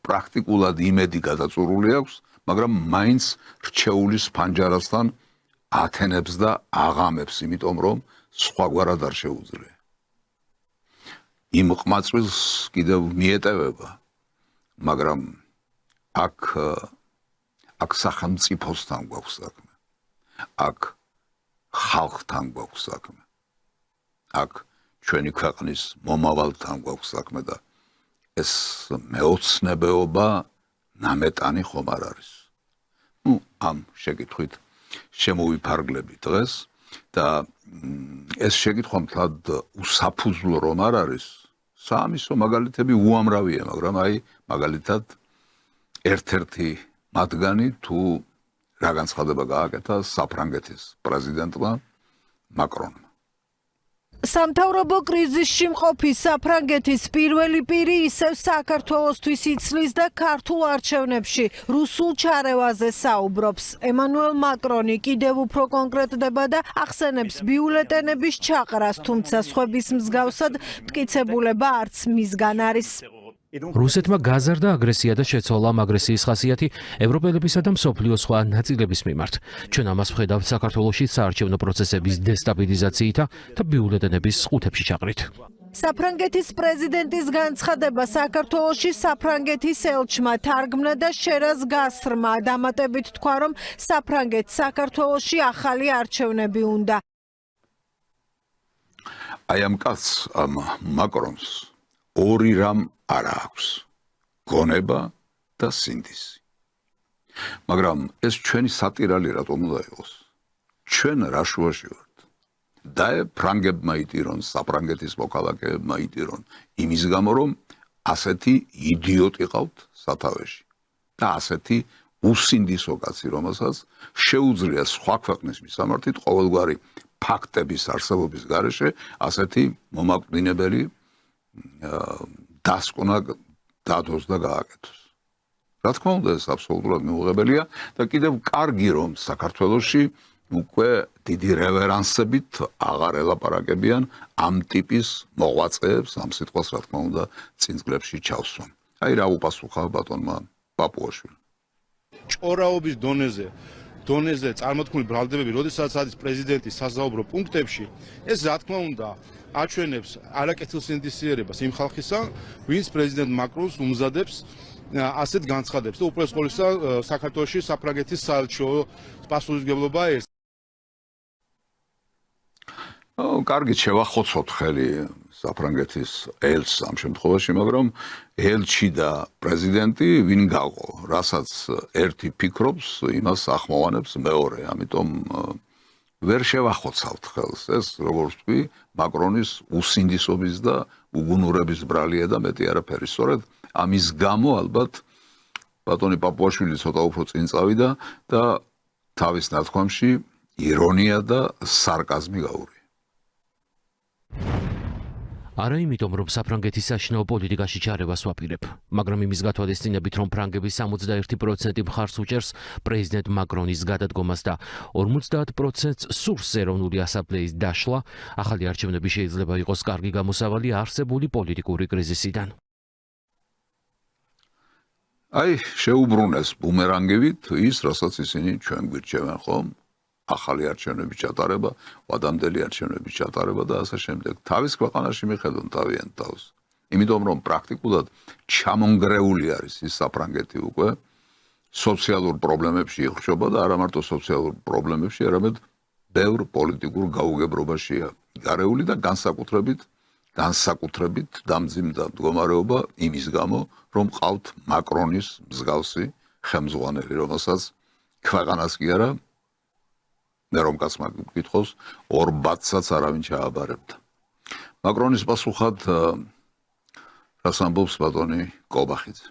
პრაქტიკულად იმედი გადაწურული აქვს, მაგრამ მაინც რჩეულის ფანჯარასთან ათენებს და აღამებს, იმიტომ რომ სხვაგვარად არ შეუძლია. იმ ყმაწვილს კიდევ მიეტევება, მაგრამ აქ სახელმწიფოსთან გვაქვს საქმე. აქ ხალხთან გვაქვს საქმე. აქ ჩვენი ქვეყნის მომავალთან გვაქვს საქმე და ეს მეოცნებეობა ნამეტანი ხომ არ არის. ამ შეკითხვით შემოვიფარგლებით დღეს და ეს შეკითხვა მთლად უსაფუძვლო რომ არ არის, საამისო მაგალითები უამრავია, მაგრამ აი მაგალითად ერთ-ერთი მათგანი თუ რა განცხადება გააკეთა საფრანგეთის პრეზიდენტმა მაკრონმა. სამთავრობო კრიზისში მყოფი საფრანგეთის პირველი პირი ისევ საქართველოსთვის იცლის და ქართულ არჩევნებში რუსულ ჩარევაზე საუბრობს. ემანუელ მაკრონი კიდევ უფრო კონკრეტდება და ახსენებს ბიულეტენების ჩაყრას, თუმცა სხვების მსგავსად მტკიცებულება არც მისგან არის. რუსეთმა გაზარდა აგრესია და შეცვალა ამ აგრესიის ხასიათი ევროპელებისა და მსოფლიოს სხვა ნაწილების მიმართ. ჩვენ ამას ვხედავთ საქართველოში საარჩევნო პროცესების დესტაბილიზაციითა და ბიულეტენების ყუთებში ჩაყრით. საფრანგეთის პრეზიდენტის განცხადება საქართველოში საფრანგეთის ელჩმა თარგმნა და შერას გასრმა. დამატებით თქვა, რომ საფრანგეთს საქართველოში ახალი არჩევნები უნდა. აი ამ კაცს, ამ მაკრონს ორი რამ არ აქვს, გონება და სინდისი. მაგრამ ეს ჩვენი სატირალი რატომ უნდა იყოს? ჩვენ რა შუაში ვართ? და ფრანგებმა იტირონ, საფრანგეთის მოქალაქეებმა იტირონ, იმის გამო რომ ასეთი იდიოტი ყავთ სათავეში და ასეთი უსინდისო კაცი, რომელსაც შეუძლია სხვა ქვეყნის მისამართით ყოველგვარი ფაქტების არსებობის გარეშე ასეთი მომაკვდინებელი დასკვნა დადოს და გააკეთოს. რა თქმა უნდა, ეს აბსოლუტურად მიუღებელია და კიდევ კარგი რომ საქართველოში უკვე დიდი რევერანსებით აღარ ელაპარაკებიან ამ ტიპის მოღვაწეებს, ამ სიტყვას რა თქმა უნდა წინ წლებში ჩავსვან. აი რა უპასუხა ბატონმა პაპუაშვილმა. ჭორაობის დონეზე წარმოქმნილი ბრალდებები, როდესაც არის პრეზიდენტის სასაუბრო პუნქტებში, ეს რა თქმა უნდა აჩვენებს არაკეთილსინდისიერებას იმ ხალხისა, ვინც პრეზიდენტ მაკრონს უმზადებს ასეთ განცხადებს და უპირველეს ყოვლისა საქართველოში საფრანგეთის საელჩო პასუხისმგებლობა ეს. კარგით, შევახოცოთ ხელი საფრანგეთის ელჩს ამ შემთხვევაში, მაგრამ ელჩი და პრეზიდენტი ვინ გაყო, რასაც ერთი ფიქრობს, იმას ახმოვანებს მეორე, ამიტომ ვერ შევახოცავთ ხელს ეს, როგორც ვთქვი, მაკრონის უსინდისობის და უგუნურების ბრალია და მეტი არაფერი. სწორედ ამის გამო ალბათ ბატონი პაპუაშვილი ცოტა უფრო წინ წავიდა და თავის ნათქვამში ირონია და სარკაზმი გაურია. არა იმიტომ, რომ საფრანგეთის საშინაო პოლიტიკაში ჩარევას ვაპირებ, მაგრამ იმის გათვალისწინებით, რომ ფრანგების 61% მხარს უჭერს პრეზიდენტ მაკრონის გადადგომას და 50%-ს სურს ეროვნული ასამბლეის დაშლა, ახალი არჩევნები შეიძლება იყოს კარგი გამოსავალი არსებული პოლიტიკური კრიზისიდან. აი, შეუბრუნეს ბუმერანგივით ის, რასაც ისინი ჩვენ გვირჩევენ ხომ? ახალი არჩევნების ჩატარება, ვადამდელი არჩევნების ჩატარება და ასე შემდეგ. თავის ქვეყანაში მიხედონ თავიანთ თავს. იმიტომ რომ პრაქტიკულად ჩამონგრეული არის ის საფრანგეთი უკვე სოციალურ პრობლემებში იხშობა და არა მარტო სოციალურ პრობლემებში, არამედ ბევრ პოლიტიკურ გაუგებრობაშია გარეული და განსაკუთრებით დამძიმდა მდგომარეობა იმის გამო, რომ ყავთ მაკრონის მსგავსი ხელმძღვანელი, რომელსაც ქვეყანას კი არა და რომ კაცმა გითხოს 40-საც არავინ ჩააბარებდა. მაკრონის პასუხად რას ამბობს ბატონი კობახიძე?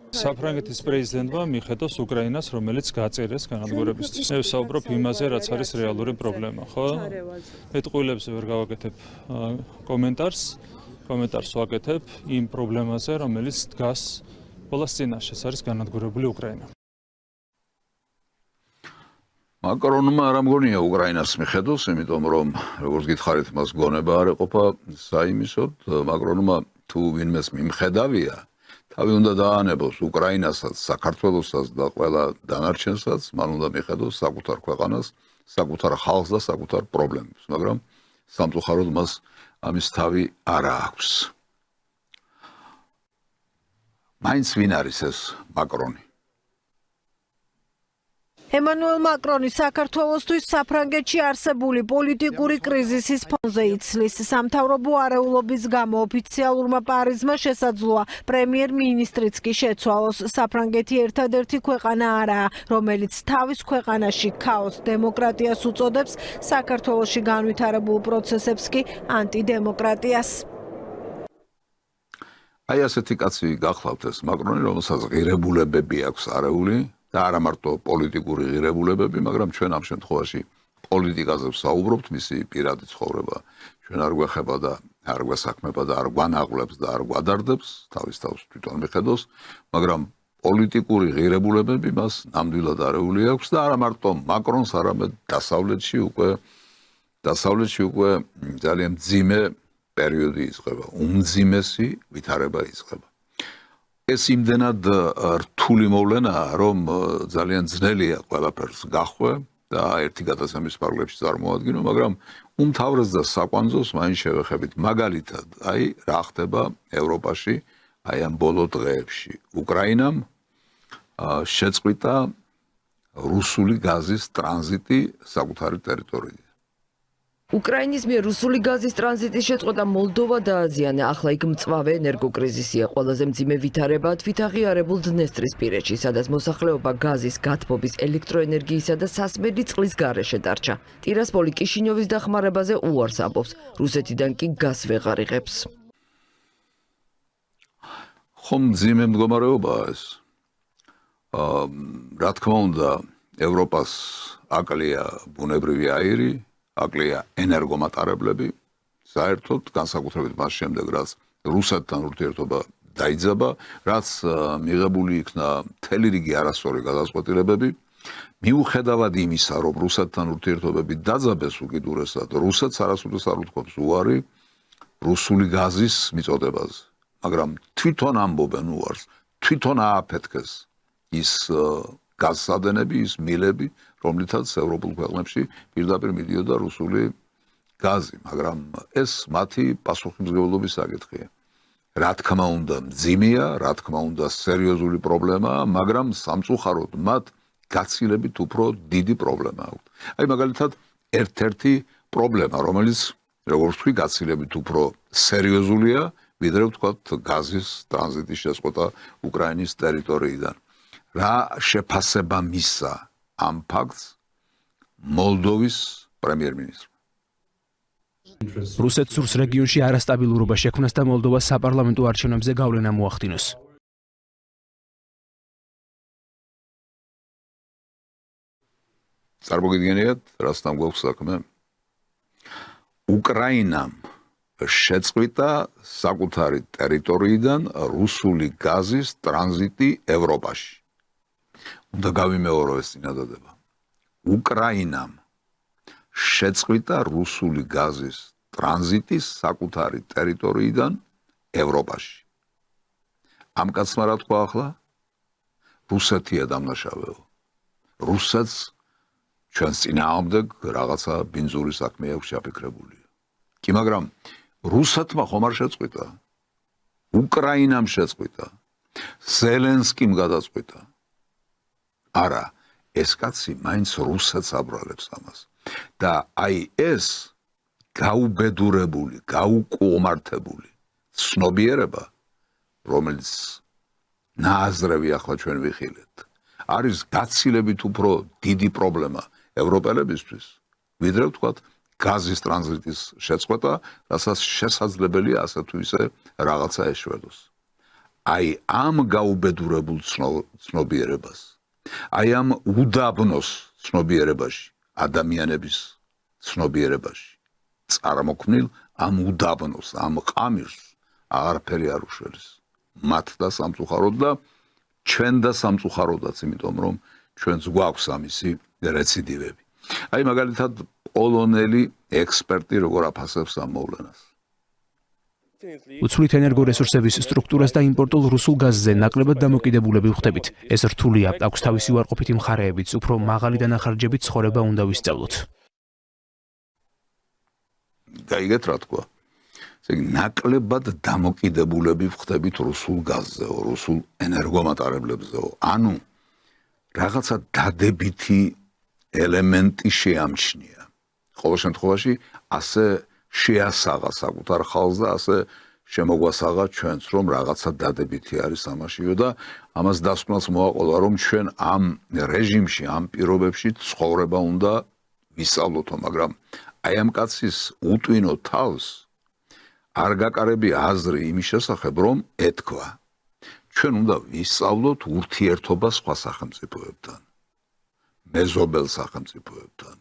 საფრანგეთის პრეზიდენტმა მიხედოს უკრაინას, რომელიც გაწერეს განადგურებისთვის. მე ვსაუბრობ იმაზე, რაც არის რეალური პრობლემა, ხო? მეტყვილებზე ვერ გავაკეთებ კომენტარს ვაკეთებ იმ პრობლემაზე, რომელიც დგას ყველას წინაშე, ეს არის განადგურებული უკრაინა. მაკრონმა არ ამგონია უკრაინას მიხედოს, იმიტომ რომ როგორც გითხარით, მას გონება არ ეყოფა საიმისოდ, მაკრონმა თუ ვინმეს მიმხედავია, თავი უნდა დაანებოს უკრაინასაც, საქართველოსაც და ყველა დანარჩენსაც, მან უნდა მიხედოს საკუთარ ქვეყანას, საკუთარ ხალხს და საკუთარ პრობლემებს, მაგრამ სამწუხაროდ მას ამის თავი არ აქვს. მაინც ვინ არის ეს მაკრონი? ემანუელ მაკრონი საქართველოსთვის საფრანგეთში არსებული პოლიტიკური კრიზისის ფონზე იცლის. სამთავრობო არეულობის გამო ოფიციალურმა პარიზმა შესაძლოა პრემიერ-მინისტრიც კი შეცვალოს. საფრანგეთი ერთადერთი ქვეყანა არაა, რომელიც თავის ქვეყანაში ქაოსს დემოკრატიას უწოდებს, საქართველოში განვითარებულ პროცესებს კი ანტიდემოკრატიას. აი ასეთი კაცი გახლავთ ეს მაკრონი, რომელსაც ღირებულებები აქვს არეული და არა მარტო პოლიტიკური ღირებულებები, მაგრამ ჩვენ ამ შემთხვევაში პოლიტიკაზე ვსაუბრობთ, მისი პირადი ცხოვრება ჩვენ არ გვეხება და არ გვესაქმება და არ გვანაღვლებს და არ გვადარდებს, თავის თავს თვითონ მიხედოს, მაგრამ პოლიტიკური ღირებულებები მას ნამდვილად არეული აქვს და არა მარტო მაკრონს, არამედ დასავლეთში უკვე ძალიან მძიმე პერიოდი იწყება, უმძიმესი ვითარება იწყება. ეს იმდენად რთული მოვლენაა, რომ ძალიან ძნელია ყველაფერს გახვე და ერთი გადაცემის ფარგლებში წარმოადგინო, მაგრამ უმთავრეს და საკვანძოს მაინც შევეხებით. მაგალითად, აი რა ხდება ევროპაში, აი ამ ბოლო დღეებში. უკრაინამ შეწყვიტა რუსული გაზის ტრანზიტი საკუთარი ტერიტორიიდან. უკრაინის მიერ რუსული გაზის ტრანზიტის შეწყვეტა მოლდოვა დააზიანა. ახლა იქ მწვავე ენერგოკრიზისია. ყველაზე მძიმე ვითარება თვითაღიარებულ დნესტრისპირეთში, სადაც მოსახლეობა გაზის გათბობის, ელექტროენერგიისა და სასმელი წყლის გარეშე დარჩა. ტირასპოლი კიშინიოვის დახმარებაზე უარს ამბობს. რუსეთიდან კი გაზს ვეღარ იღებს. ხომ მძიმე მდგომარეობაა ეს. რა თქმა უნდა, ევროპას აკლია ბუნებრივი აირი, აკლია ენერგომატარებლები, საერთოდ განსაკუთრებით მას შემდეგ, რაც რუსეთთან ურთიერთობა დაიძაბა, რაც მიღებული იქნა მთელი რიგი არასწორი გადაწყვეტილებები, მიუხედავად იმისა, რომ რუსეთთან ურთიერთობები დაძაბეს უკიდურესად, რუსეთს არასოდეს არ უთქვამს უარი რუსული გაზის მიწოდებაზე, მაგრამ თვითონ ამბობენ უარს, თვითონ ააფეთქეს ის გაზსადენები, ის მილები, რომლითაც ევროპულ ქვეყნებში პირდაპირ მიდიოდა რუსული გაზი, მაგრამ ეს მათი პასუხისმგებლობის საკითხია. რა თქმა უნდა, მძიმეა, რა თქმა უნდა, სერიოზული პრობლემაა, მაგრამ სამწუხაროდ მათ გაცილებით უფრო დიდი პრობლემა აქვს. აი მაგალითად, ერთ-ერთი პრობლემა, რომელიც როგორც ვთქვი, გაცილებით უფრო სერიოზულია, ვიდრე ვთქვათ გაზის ტრანზიტის შეწყვეტა უკრაინის ტერიტორიიდან. რა შეფასება მისცა ამ ფაქტს მოლდოვის პრემიერ-მინისტრმა? რუსეთს სურს რეგიონში არასტაბილურობა შექმნას და მოლდოვას საპარლამენტო არჩევნებზე გავლენა მოახდინოს. წარმოგიდგენიათ, რასთან გვაქვს საქმე? უკრაინამ შეწყვიტა საკუთარი ტერიტორიიდან რუსული გაზის ტრანზიტი ევროპაში. უნდა გავიმეორო ეს წინადადება. უკრაინამ შეწყვიტა რუსული გაზის ტრანზიტი საკუთარი ტერიტორიიდან ევროპაში. ამ კაცმა რა თქვა ახლა? რუსეთია დამნაშავეო. რუსეთს ჩვენს წინააღმდეგ რაღაცა ბინძური საქმე აქვს ჩაფიქრებული. კი, მაგრამ რუსეთმა ხომ არ შეწყვიტა? უკრაინამ შეწყვიტა. ზელენსკიმ გადაწყვიტა. არა, ეს კაცი მაინც რუსეთს აბრალებს ამას. და აი ეს გაუბედურებული, გაუკუღმართებული ცნობიერება, რომელიც ნააზრევი ახლა ჩვენ ვიხილეთ, არის გაცილებით უფრო დიდი პრობლემა ევროპელებისთვის, ვიდრე ვთქვათ გაზის ტრანზიტის შეწყვეტა, რასაც შესაძლებელია ასე თუ ისე რაღაცა ეშვედოს. აი ამ გაუბედურებულ ცნობიერებას, აი ამ უდაბნოს ცნობიერებაში, ადამიანების ცნობიერებაში, წარმოქმნილ ამ უდაბნოს, ამ ყამირს აღარაფერი არ უშველის. მათ და სამწუხაროდ და ჩვენ და სამწუხაროდაც, იმიტომ რომ ჩვენც გვაქვს ამისი რეციდივები. აი მაგალითად პოლონელი ექსპერტი როგორ აფასებს ამ მოვლენას. უცვლით ენერგორესურსების სტრუქტურას და იმპორტულ რუსულ გაზზე ნაკლებად დამოკიდებულები ვხდებით. ეს რთულია, აქვს თავისი უარყოფითი მხარეებიც, უფრო მაღალი დანახარჯებით ცხოვრება უნდა ვისწავლოთ. გაიგეთ რა თქვა? ესე იგი, ნაკლებად დამოკიდებულები ვხდებით რუსულ გაზზეო, რუსულ ენერგომატარებლებზეო. ანუ რაღაცა დადებითი ელემენტი შეამჩნია. ყოველ შემთხვევაში ასე შეასაღა საკუთარ ხალხს და ასე შემოგვასაღა ჩვენც, რომ რაღაცა დადებითი არის ამაშიო და ამას დასკვნას მოაყოლა, რომ ჩვენ ამ რეჟიმში, ამ პირობებში ცხოვრება უნდა ვისწავლოთო, მაგრამ აი ამ კაცის უტვინო თავს არ გაკარებია აზრი იმის შესახებ, რომ ეთქვა. ჩვენ უნდა ვისწავლოთ ურთიერთობა სხვა სახელმწიფოებთან, მეზობელ სახელმწიფოებთან,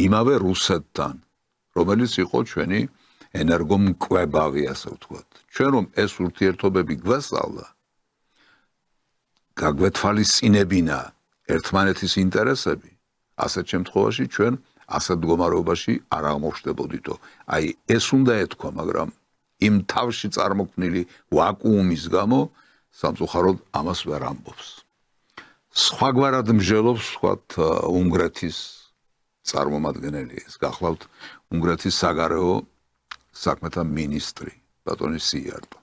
იმავე რუსეთთან, რომელიც იყო ჩვენი ენერგომკვებავი, ასე ვთქვათ. ჩვენ რომ ეს ურთიერთობები გვესწავლა, გაგვეთვალისწინებინა ერთმანეთის ინტერესები, ასეთ შემთხვევაში ჩვენ ასეთ მდგომარეობაში არ აღმოჩნდებოდითო. აი ეს უნდა ეთქვა, მაგრამ იმ თავში წარმოქმნილი ვაკუუმის გამო სამწუხაროდ ამას ვერ ამბობს. სხვაგვარად მსჯელობს, ვთქვათ, უნგრეთის წარმომადგენელი, ეს გახლავთ უნგრეთის საგარეო საქმეთა მინისტრი, ბატონი სიარპა.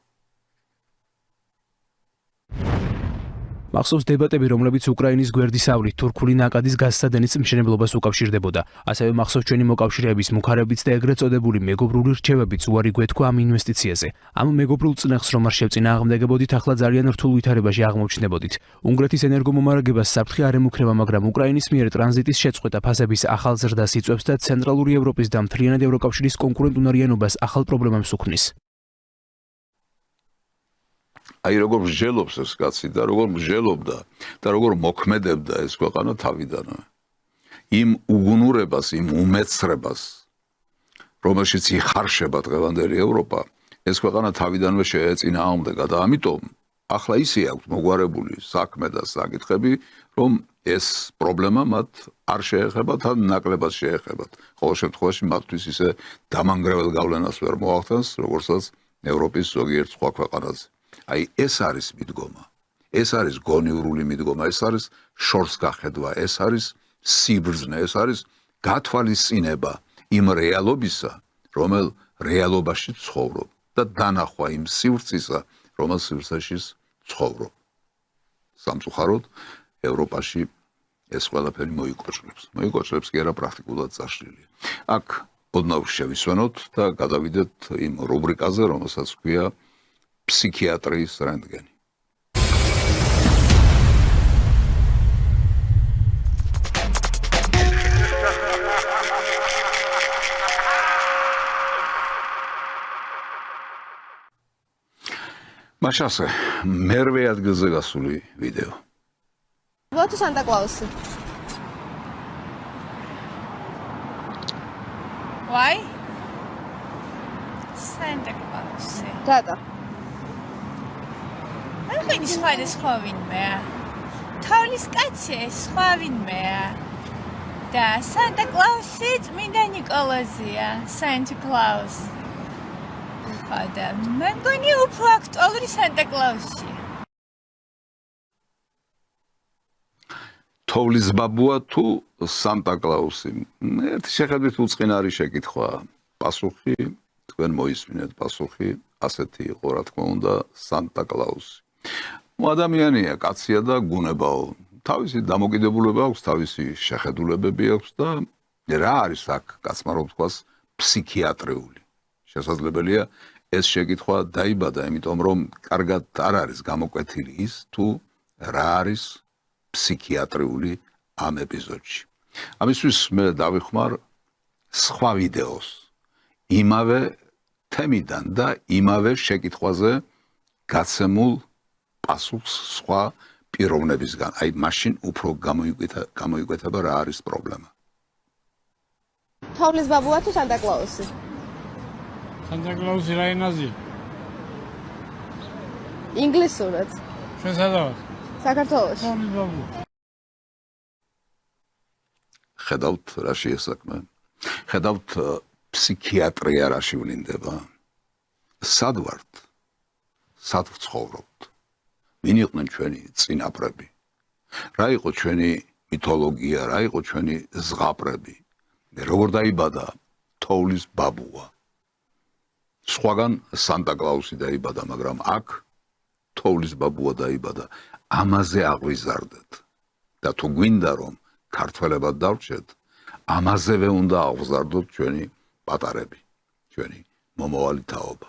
მახსოვს დებატები, რომლებიც უკრაინის გვერდისავლით თურქული ნაკადის გასცადენის მშენებლობას უკავშირდებოდა. ასევე მახსოვს ჩვენი მოკავშირეების მუქარებიც და ეგრეთ წოდებული მეგობრული რჩევებიც უარი გვეთქვა ამ ინვესტიციაზე. ამ მეგობრულ წნეხს რომ არ შევწინააღმდეგებოდით, ახლა ძალიან რთულ ვითარებაში აღმოჩნდებოდით. უნგრეთის ენერგომომარაგებას საფრთხე არ ემუქრება, მაგრამ უკრაინის მიერ ტრანზიტის შეწყვეტა ფასების ახალ ზრდას იწვევს და ცენტრალური ევროპის და მთლიანად ევროკავშირის კონკურენტუნარიანობას ახალ პრობლემებს უქმნის. აი როგორ მსჯელობს ეს კაცი და როგორ მსჯელობდა და როგორ მოქმედებდა ეს ქვეყანა თავიდანვე. იმ უგუნურებას, იმ უმეცრებას, რომელშიც იხარშება დღევანდელი ევროპა, ეს ქვეყანა თავიდანვე შეეწინააღმდეგა და ამიტომ ახლა ისე აქვს მოგვარებული საქმე და საკითხები, რომ ეს პრობლემა მათ არ შეეხებათ, ან ნაკლებად შეეხებათ. ყოველ შემთხვევაში მათთვის ისე დამანგრეველ გავლენას ვერ მოახდენს, როგორცაც ევროპის ზოგიერთ სხვა ქვეყანაზე. აი ეს არის მიდგომა, ეს არის გონივრული მიდგომა, ეს არის შორს გახედვა, ეს არის სიბრძნე, ეს არის გათვალისწინება იმ რეალობისა, რომელ რეალობაში ცხოვრობ და დანახვა იმ სივრცისა, რომელ სივრცეში ცხოვრობ. სამწუხაროდ ევროპაში ეს ყველაფერი მოიკოჭლებს კი არა პრაქტიკულად წაშლილია. აქ ოდნავ შევისვენოთ და გადავიდეთ იმ რუბრიკაზე, რომელსაც ქვია ფსიქიატრიის რენტგენი. მაშასე, მერვე ადგილზე გასული ვიდეო. What is Santa Claus? Why? Santa Claus. Tata. არ ხვინი სხვა ვინმეა. თოვლის კაცი სხვა ვინმეა. და Santa Claus-ი წმინდა ნიკოლოზია, Santa Claus. და მე მგონი უფრო აქტუალური Santa Claus-ია. თოვლის ბაბუა თუ Santa Claus-ი? ერთი შეხედვით უწყინარი შეკითხვა. პასუხი თქვენ მოისმინეთ პასუხი ასეთი იყო რა თქმა უნდა Santa Claus-ი. ადამიანია, კაცია და გუნებაო. თავისი დამოკიდებულება აქვს, თავისი შეხედულებები აქვს და რა არის აქ კაცმა რო ვთქვას ფსიქიატრიული. შესაძლებელია ეს შეკითხვა დაიბადა, იმიტომ რომ კარგად არ არის გამოკვეთილი ის თუ რა არის ფსიქიატრიული ამ ეპიზოდში. ამისთვის მე დავიხმარ სხვა ვიდეოს იმავე თემიდან და იმავე შეკითხვაზე გაცემულ პასუხს სხვა პიროვნებისგან. აი მაშინ უფრო გამოიკვეთა რა არის პრობლემა. თოვლის ბაბუა თუ Santa Claus? Santa Claus რა ენაზია? ინგლისურად. ჩვენ სადა ვართ? საქართველოში. თოვლის ბაბუა. ხედავთ რა შეესაქმე? ხედავთ ფსიქიატრია რაში ვლინდება? სად ვართ? სად ვცხოვრობთ? ვინ იყვნენ ჩვენი წინაპრები? რა იყო ჩვენი მითოლოგია, რა იყო ჩვენი ზღაპრები? როგორ დაიბადა თოვლის ბაბუა? სხვაგან Santa Claus-ი დაიბადა, მაგრამ აქ თოვლის ბაბუა დაიბადა. ამაზე აღვიზარდეთ. და თუ გვინდა რომ ქართველებად დავრჩეთ, ამაზევე უნდა აღვზარდოთ ჩვენი პატარები, ჩვენი მომავალი თაობა.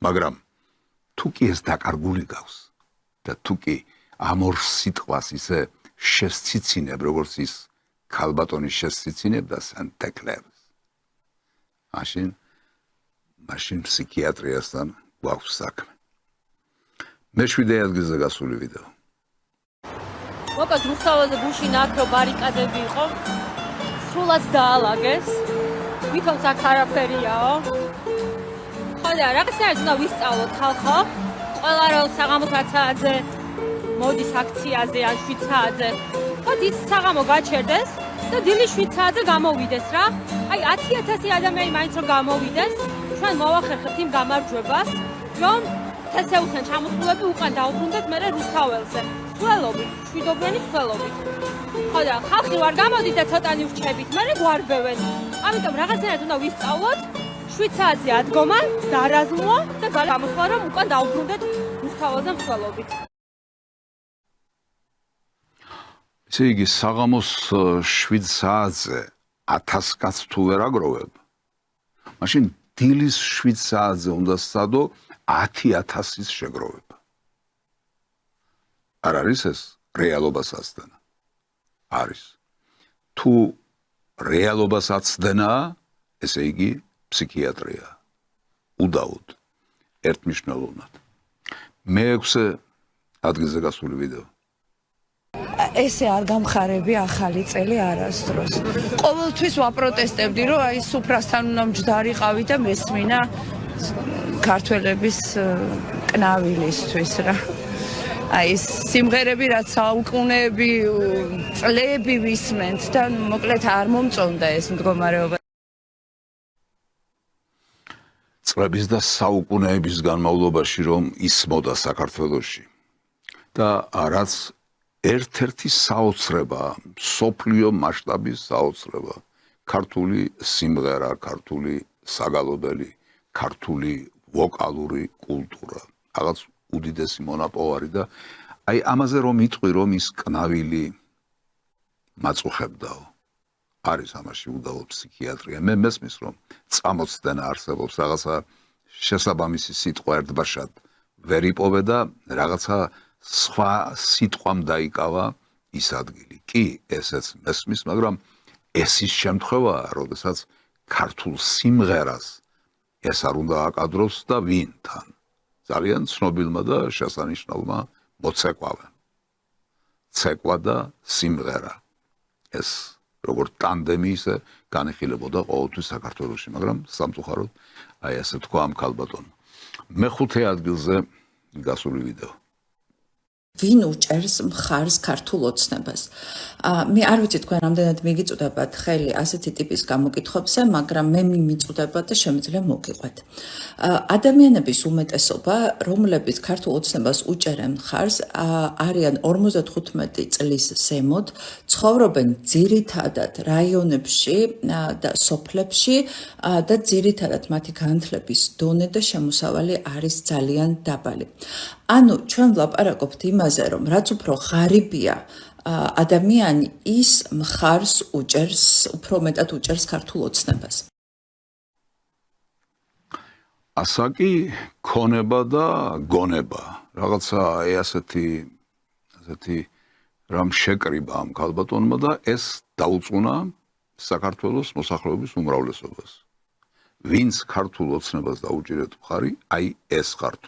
მაგრამ თუ კი ეს დაკარგული გავს და თუ კი ამ ორ სიტყვას ისე შესციცინებ, როგორც ის ქალბატონი შესციცინებდა Santa Claus, მაშინ ფსიქიატრიასთან გვაქვს საქმე. მეშვიდე ადგილზე გასული ვიდეო. მოკლედ რუსთავაზე გუშინ აქ ბარიკადები იყო, სრულად დაალაგეს, ვითომ აქ არაფერიაო. ხო და რაღაცნაირად უნდა ვისწავლოთ ხალხო, ყველა რო საღამოს 10 საათზე მოდის აქციაზე ან 7 საათზე, ხო ის საღამო გაჩერდეს და დილის 7 საათზე გამოვიდეს რა. აი 10,000 ადამიანი მაინც რომ გამოვიდეს, ჩვენ მოვახერხებთ იმ გამარჯვებას, რომ თესეულთან ჩამოსულები უკან დაუბრუნდეთ მერე რუსთაველზე. სველობით, შვიდობიანი სველობით. ხო და ხალხი ვარ გამოდის და ცოტანი ვრჩებით, მერე გვარბევენ. ამიტომ რაღაცნაირად უნდა ვისწავლოთ 7 საათზე ადგომა, დარაზმვა და გამოსვლა რომ უკან დაუბრუნდეთ რუსთაველზე სველობით. ესე იგი საღამოს 7 საათზე 1000 კაცს თუ ვერ აგროვებ, მაშინ დილის 7 საათზე უნდა სწადო 10,000-ის შეგროვება. არ არის ეს რეალობას აცდენა? არის. თუ რეალობას აცდენაა, ესე იგი ფსიქიატრია. უდაოდ, ერთმნიშვნელოვნად. მეექვსე ადგილზე გასული ვიდეო. ესე არ გამხარები ახალი წელი არასდროს. ყოველთვის ვაპროტესტებდი, რომ აი სუფრასთან უნდა მჯდარიყავი და მესმინა ქართველების კნავილისთვის რა. აი სიმღერები რაც საუკუნეები წლები ვისმენთ და მოკლედ არ მომწონდა ეს მდგომარეობა. წლების და საუკუნეების განმავლობაში რომ ისმოდა საქართველოში და რაც ერთ-ერთი საოცრება, სოფლიო მასშტაბის საოცრება, ქართული სიმღერა, ქართული საგალობელი, ქართული ვოკალური კულტურა, რაღაც უდიდესი მონაპოვარი და აი ამაზე რომ იტყვი რომ ის კნავილი მაწუხებდაო. არის ამაში უდავო ფსიქიატრია. მე მესმის რომ წამოცდენა არსებობს რაღაცა შესაბამისი სიტყვა ერთბაშად ვერ იპოვე და რაღაცა სხვა სიტყვამ დაიკავა ის ადგილი. კი, ესეც მესმის, მაგრამ ეს ის შემთხვევაა, როდესაც ქართულ სიმღერას ეს არ უნდა აკადროს და ვინთან. ძალიან ცნობილმა და შესანიშნავმა მოცეკვავემ. ცეკვა და სიმღერა. ეს როგორც ტანდემი ისე განიხილებოდა ყოველთვის საქართველოში, მაგრამ სამწუხაროდ აი ასე თქვა ამ ქალბატონმა. მეხუთე ადგილზე გასული ვიდეო. ვინ უჭერს მხარს ქართულ ოცნებას? მე არ ვიცი თქვენ რამდენად მიგიწუდებათ ხელი ასეთი ტიპის გამოკითხვებზე, მაგრამ მე მიმიწუდებათ და შემიძლია მოგიყვეთ. ადამიანების უმეტესობა, რომლებიც ქართულ ოცნებას უჭერენ მხარს, არიან 55 წლის ზემოთ, ცხოვრობენ ძირითადად რაიონებში და სოფლებში და ძირითადად მათი განათლების დონე და შემოსავალი არის ძალიან დაბალი. ანუ ჩვენ ვლაპარაკობთ იმაზე, რომ რაც უფრო ღარიბია ადამიანი, ის მხარს უჭერს, უფრო მეტად უჭერს ქართულ ოცნებას. ასაკი, ქონება და გონება. რაღაცა ასეთი რამ შეკრიბა ამ ქალბატონმა და ეს დაუწუნა საქართველოს მოსახლეობის უმრავლესობას. ვინც ქართულ ოცნებას დაუჭირეთ მხარი, აი ეს ხართ.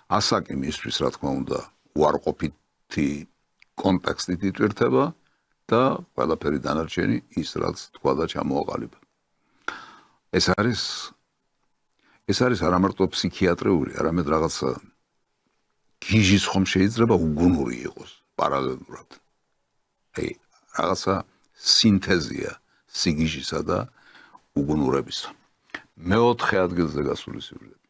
ასაკი მისთვის, რა თქმა უნდა, უარყოფითი კონტექსტით იტვირთება და ყველაფერი დანარჩენი ის, რაც თქვა და ჩამოაყალიბა. ეს არის არა მარტო ფსიქიატრიული, არამედ რაღაცა გიჟის ხომ შეიძლება უგუნური იყოს პარალელურად. აი, რაღაცა სინთეზია სიგიჟისა და უგუნურებისა. მეოთხე ადგილზე გასული სიუჟეტი.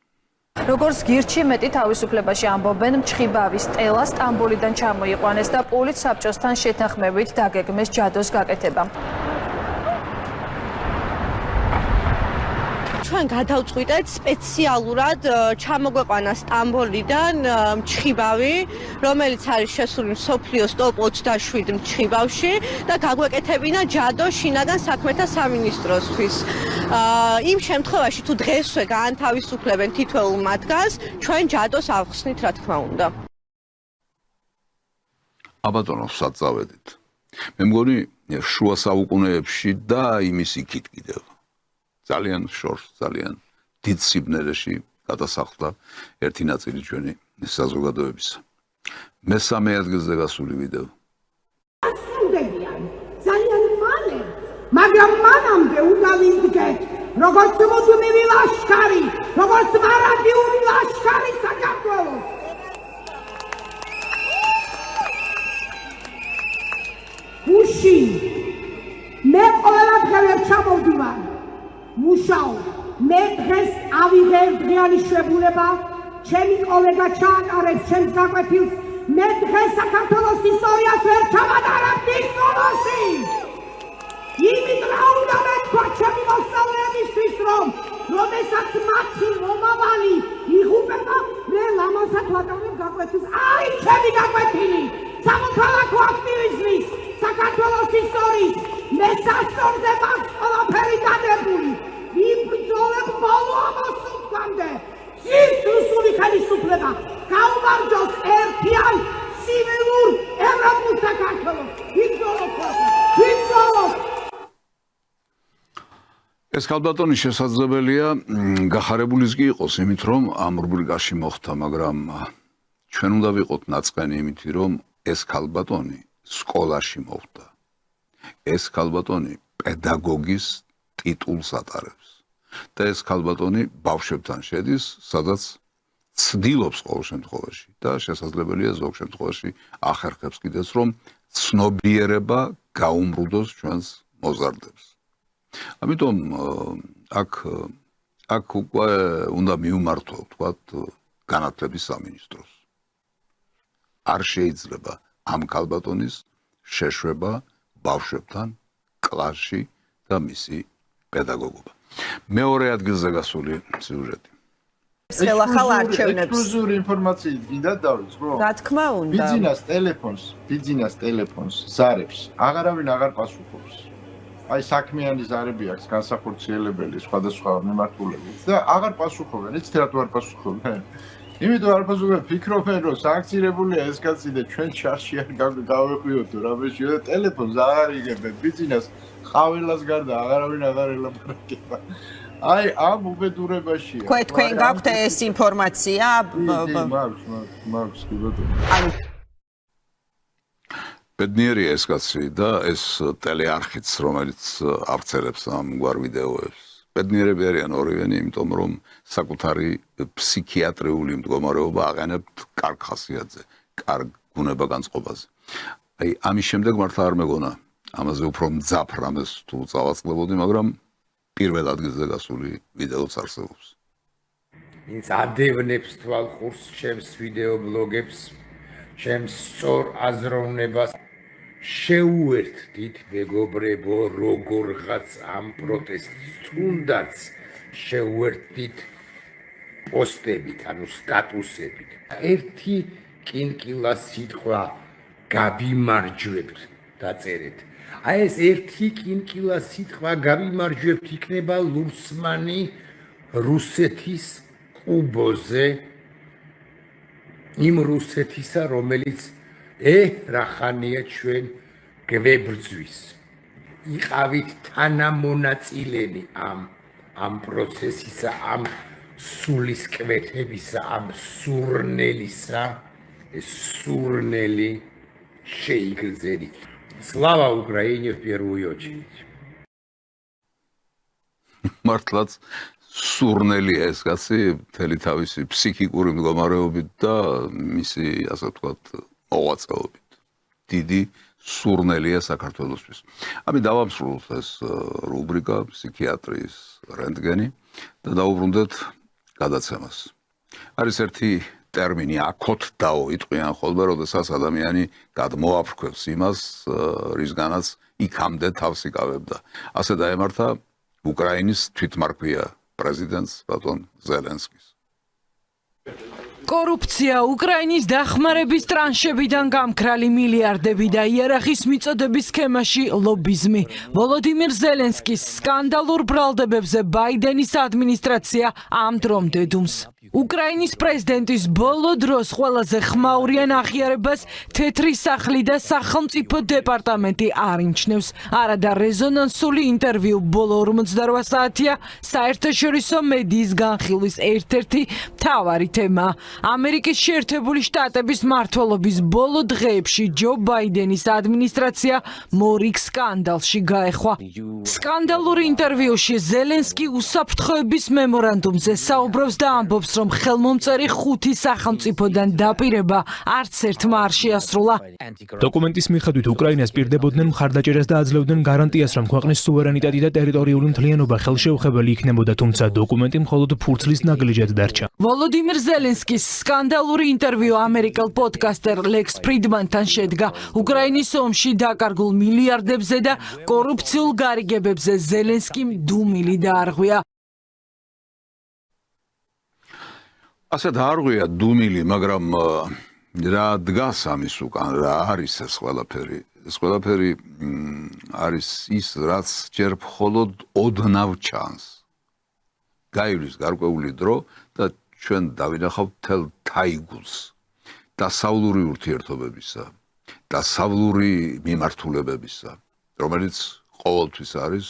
როგორც გირჩი მეტი თავისუფლებაში ამბობენ, მჩხიბავის სტელა სტამბოლიდან ჩამოიყვანეს და პოლიც საბჭოსთან შეთანხმებით დაგეგმეს ჯადოს გაკეთება. ჩვენ გადავწყვიტეთ სპეციალურად ჩამოგვეყვანა სტამბოლიდან მჩხიბავი, რომელიც არის შესული მსოფლიოს ტოპ 27 მჩხიბავში და გაგვეკეთებინა ჯადო შინაგან საქმეთა სამინისტროსთვის. იმ შემთხვევაში თუ დღესვე გაანთავისუფლებენ თითოეულ მათგანს, ჩვენ ჯადოს ავხსნით, რა თქმა უნდა. აბატონო, საწავედით. მე მგონი შუა საუკუნეებში და იმის იქით კიდევ. ძალიან შორს, ძალიან დიდ სიბნელეში გადასახლდა ერთი ნაწილი ჩვენი საზოგადოებისა. მესამე ადგილზე გასული ვიდეო. ძალიან მალე, მაგრამ მანამდე უნდა ვიდგეთ, როგორც მუდმივი ლაშქარი, როგორც მარადიული ლაშქარი საქართველოს. უში, მე ყველაფერ ვერ ჩამოვდივარ. მუშაო, მე დღეს ავიღებ დღიანი შებულება, ჩემი კოლეგა ჩაატარებს ჩემს გაკვეთილს, მე დღეს საქართველოს ისტორიას ვერ ჩავატარებ ისტორიაში. იმით რა უნდა მეთქვა ჩემი მოსწავლეებისთვის, რომ როდესაც მათი მომავალი იღუპება, მე ლამაზად ვატარებ გაკვეთილს. აი ჩემი გაკვეთილი, სამოქალაქო აქტივიზმის, საქართველოს ისტორიის, მე სასწორზე მაქვს ყველაფერი დადებული. იბრძოლებ ბოლო ამოსულთვამდე. ძირს რუსული ხელისუფლება გაუმარჯოს ერთიან ცივილურ ევროპულ საქართველოს. იბრძოლობ. ეს ქალბატონი შესაძლებელია გახარებულიც კი იყოს იმით, რომ ამ რუბრიკაში მოხდა, მაგრამ ჩვენ უნდა ვიყოთ ნაწყენი იმითი, რომ ეს ქალბატონი სკოლაში მოხდა. ეს ქალბატონი პედაგოგის ტიტულს ატარებს და ეს ქალბატონი ბავშვებთან შედის, სადაც ცდილობს ყოველ შემთხვევაში და შესაძლებელია ზოგ შემთხვევაში ახერხებს კიდეც, რომ ცნობიერება გაუმრუდოს ჩვენს მოზარდებს. ამიტომ აქ უკვე უნდა მიუმართო, ვთქვათ, განათლების სამინისტროს. არ შეიძლება ამ ქალბატონის შეშვება ბავშვებთან კლასში და მისი პედაგოგობა. მეორე ადგილზე გასული სიუჟეტი. აკეთებს ხელახალ არჩევნებს. ექსკლუზიური ინფორმაციით გინდა დავიწყო? რა თქმა უნდა. ბიძინას ტელეფონს ზარებს აღარავინ აღარ პასუხობს. აი საქმიანი ზარები აქვს განსახორციელებელი სხვადასხვა მიმართულებით და აღარ პასუხობენ. იცით რატო არ პასუხობენ? იმიტომ არ პასუხობენ, ფიქრობენ რომ სააქცირებულია ეს კაცი და ჩვენ ჩარში არ გავეყვიოთო რამეშია და ტელეფონს აღარ იგებენ. ბიძინას ყაველას გარდა აღარავინ აღარ ელაპარაკება. აი ამ უბედურებაშია. თქვენ გაქვთ ეს ინფორმაცია? მაქვს კი ბატონო. ბედნიერია ეს კაცი და ეს ტელეარხიც, რომელიც აღწერებს ამგვარ ვიდეოებს. ბედნიერები არიან ორივენი, იმიტომ რომ საკუთარი ფსიქიატრიული მდგომარეობა აყენებთ კარგ ხასიათზე, კარგ გუნება-განწყობაზე. აი ამის შემდეგ მართლა არ მეგონა ამაზე უფრო მძაფ რამეს თუ წავაწყდებოდი, მაგრამ პირველ ადგილზე გასული ვიდეოც არსებობს. ვინც ადევნებს თვალყურს ჩემს ვიდეო ბლოგებს, ჩემს სწორ აზროვნებას შეუერთდით მეგობრებო, როგორღაც ამ პროტესტს თუნდაც შეუერთდით პოსტებით, ანუ სტატუსებით. ერთი კინკილა სიტყვა გაბიმარჯვებთ დაწერეთ. აი ეს ერთი კინკილა სიტყვა გაბიმარჯვებთ იქნება ლურსმანი რუსეთის ყუბოზე იმ რუსეთისა, რომელიც რახანია ჩვენ გვებრძვის. იყავით თანამონაწილენი ამ პროცესისა, ამ სულისკვეთებისა, ამ სურნელისა, ეს სურნელი შეიგრძენით. Слава Украине в первую очередь. მართლაც სურნელია ეს კაცი მთელი თავისი ფსიქიკური მდგომარეობით და მისი ასე ვთქვათ მოღვაწეობით. დიდი სურნელია საქართველოსთვის. ამი დავამსრულოთ ეს რუბრიკა ფსიქიატრიის რენტგენი და დავუბრუნდეთ გადაცემას. არის ერთი ტერმინი აკოთ დაო იტყვიან ხოლმე, როდესაც ადამიანი გადმოაფრქვევს იმას, რისგანაც იქამდე თავს იკავებდა. ასე დაემართა უკრაინის თვითმარქვია პრეზიდენტს ბატონ ზელენსკის. კორუფცია უკრაინის დახმარების ტრანშებიდან გამქრალი მილიარდები და იერარქის მიწოდების სქემაში ლობიზმი. ვოლოდიმირ ზელენსკის სკანდალურ ბრალდებებზე ბაიდენის ადმინისტრაცია ამ დრომ დედუმს. უკრაინის პრეზიდენტის ბოლო დროს ყველაზე ხმაურიან აღიარებას თეთრი სახლი და სახელმწიფო დეპარტამენტი არ იმჩნევს. არადა რეზონანსული ინტერვიუ ბოლო 48 საათია საერთაშორისო მედიის განხილვის ერთ-ერთი მთავარი თემა. ამერიკის შეერთებული შტატების მმართველობის ბოლო დღეებში ჯო ბაიდენის ადმინისტრაცია მორიგ სკანდალში გაეხვა. სკანდალურ ინტერვიუში ზელენსკი უსაფრთხოების მემორანდუმზე საუბრობს და ამბობს, რომ ხელმომწერი ხუთი სახელმწიფოდან დაპირება არც ერთმა არ შეასრულა. დოკუმენტის მიხედვით უკრაინას პირდებოდნენ მხარდაჭერას და აძლევდნენ გარანტიას, რომ ქვეყნის სუვერენიტეტი და ტერიტორიული მთლიანობა ხელშეუხებელი იქნებოდა, თუმცა დოკუმენტი მხოლოდ ფურცლის ნაგლიჯად დარჩა. ვოლოდიმირ ზელენსკის სკანდალური ინტერვიუ ამერიკელ პოდკასტერ ლექს ფრიდმანთან შედგა. უკრაინის ომში დაკარგულ მილიარდებზე და კორუფციულ გარიგებებზე ზელენსკიმ დუმილი დაარღვია. ასე დაარღვია დუმილი, მაგრამ რა დგას ამის უკან, რა არის ეს ყველაფერი? ეს ყველაფერი არის ის, რაც ჯერ მხოლოდ ოდნავ ჩანს. გაივლის გარკვეული დრო და ჩვენ დავინახავთ თელ თაიგულს დასავლური ურთიერთობებისა, დასავლური მიმართულებებისა, რომელიც ყოველთვის არის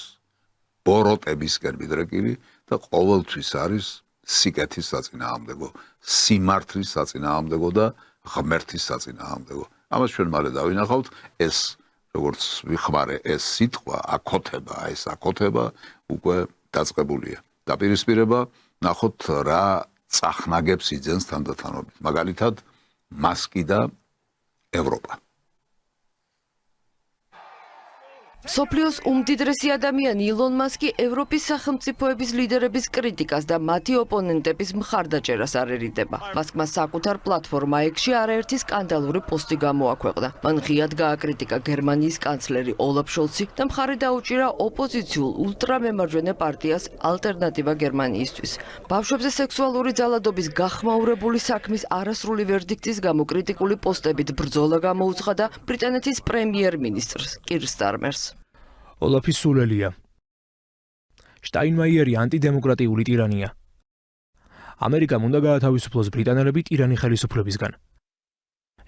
ბოროტებისკენ მიდრეკილი და ყოველთვის არის სიკეთის საწინააღმდეგო, სიმართლის საწინააღმდეგო და ღმერთის საწინააღმდეგო. ამას ჩვენ მალე დავინახავთ, ეს როგორც ვიხმარე, ეს სიტყვა აკოთება, ეს აკოთება უკვე დაწყებულია. დაპირისპირება ნახოთ რა წახნაგებს იძენს თანდათანობით. მაგალითად, მასკი და ევროპა. სოფლიოს უმდიდრესი ადამიანი ილონ მასკი ევროპის სახელმწიფოების ლიდერების კრიტიკას და მათი ოპონენტების მხარდაჭერას არ ერიდება. მასკმა საკუთარ პლატფორმა X-ში არაერთი სკანდალური პოსტი გამოაქვეყნა. მან ღიად გააკრიტიკა გერმანიის კანცლერი ოლაფ შოლცი და მხარი დაუჭირა ოპოზიციულ ულტრამემარჯვენე პარტიას ალტერნატივა გერმანიისთვის. ბავშვებზე სექსუალური ძალადობის გახმაურებული საქმის არასრული ვერდიქტის გამო კრიტიკული პოსტებით ბრძოლა გამოუცხადა ბრიტანეთის პრემიერ-მინისტრს კირ სტარმერს. ოლაფის სულელია. შტაინმაიერი ანტიდემოკრატიული ტირანია. ამერიკამ უნდა გაათავისუფლოს ბრიტანელები ტირანი ხელისუფლებისგან.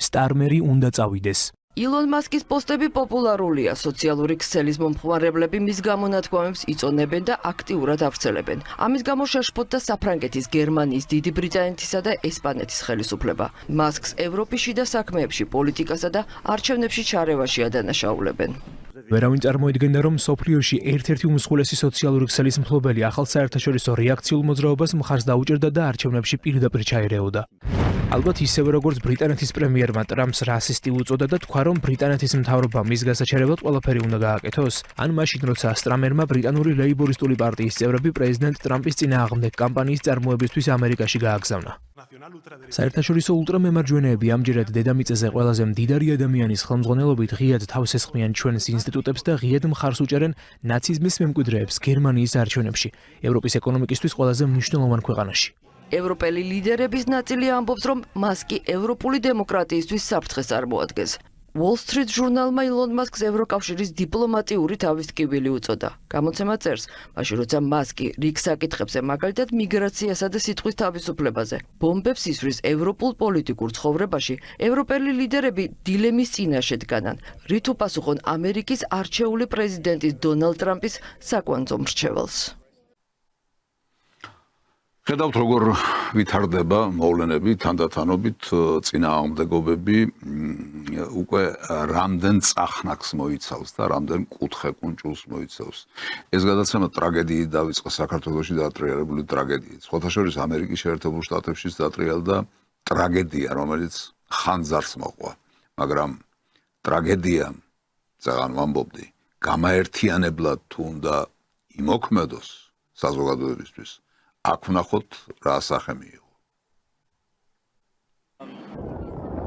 სტარმერი უნდა წავიდეს. ილონ მასკის პოსტები პოპულარულია, სოციალური ქსელის მომხმარებლები მის გამონათქვამებს იწონებენ და აქტიურად ავრცელებენ. ამის გამო შეშფოთდა საფრანგეთის, გერმანიის, დიდი ბრიტანეთისა და ესპანეთის ხელისუფლება. მასკს ევროპის შიდა საქმეებში, პოლიტიკასა და არჩევნებში ჩარევაში ადანაშაულებენ. ვერავინ წარმოიდგენდა, რომ სოფლიოში ერთ-ერთი უმსხვილესი სოციალური ქსელის მფლობელი ახალ საერთაშორისო რეაქციულ მოძრაობას მხარს დაუჭერდა და არჩევნებში პირდაპირ ჩაერეოდა. ალბათ ისევე როგორც ბრიტანეთის პრემიერმა ტრამპს რასისტი უწოდა და თქვა, რომ ბრიტანეთის მთავრობამ მის გასაჩერებლად ყველაფერი უნდა გააკეთოს, ან მაშინ, როცა სტრამერმა ბრიტანული ლეიბორისტული პარტიის წევრები პრეზიდენტ ტრამპის წინააღმდეგ კამპანიის წარმოებისთვის ამერიკაში გააგზავნა. საერთაშორისო ულტრამემარჯვენეები ამჯერად დედამიწაზე ყველაზე მდიდარი ადამიანის ხელმძღვანელობით ღიად თავს ესხმიან ჩვენს ინსტიტუტებს და ღიად მხარს უჭერენ ნაციზმის მემკვიდრეებს გერმანიის არჩევნებში, ევროპის ეკონომიკისთვის ყველაზე მნიშვნელოვან ქვეყანაში. ევროპელი ლიდერების ნაწილი ამბობს, რომ მასკი ევროპული დემოკრატიისთვის საფრთხეს წარმოადგენს. Wall Street ჟურნალმა ილონ მასკს ევროკავშირის დიპლომატიური თავის ტკივილი უწოდა. გამოცემა წერს, მაშინ როცა მასკი რიგ საკითხებზე, მაგალითად მიგრაციასა და სიტყვის თავისუფლებაზე, ბომბებს ისვრის ევროპულ პოლიტიკურ ცხოვრებაში, ევროპელი ლიდერები დილემის წინაშე დგანან, რით უპასუხონ ამერიკის არჩეული პრეზიდენტის დონალდ ტრამპის საკვანძო მრჩეველს. ხედავთ როგორ ვითარდება მოვლენები, თანდათანობით წინააღმდეგობები უკვე რამდენ წახნაგს მოიცავს და რამდენ კუთხე კუნჭულს მოიცავს. ეს გადაცემა ტრაგედიით დაიწყო საქართველოში დაატრიალებული ტრაგედიით. სხვათა შორის ამერიკის შეერთებულ შტატებშიც დაატრიალდა ტრაგედია, რომელიც ხანძარს მოყვა. მაგრამ ტრაგედია, ძალიან ვამბობდი, გამაერთიანებლად თუ უნდა იმოქმედოს საზოგადოებისთვის, აქ ვნახოთ რა სახე მიიღო.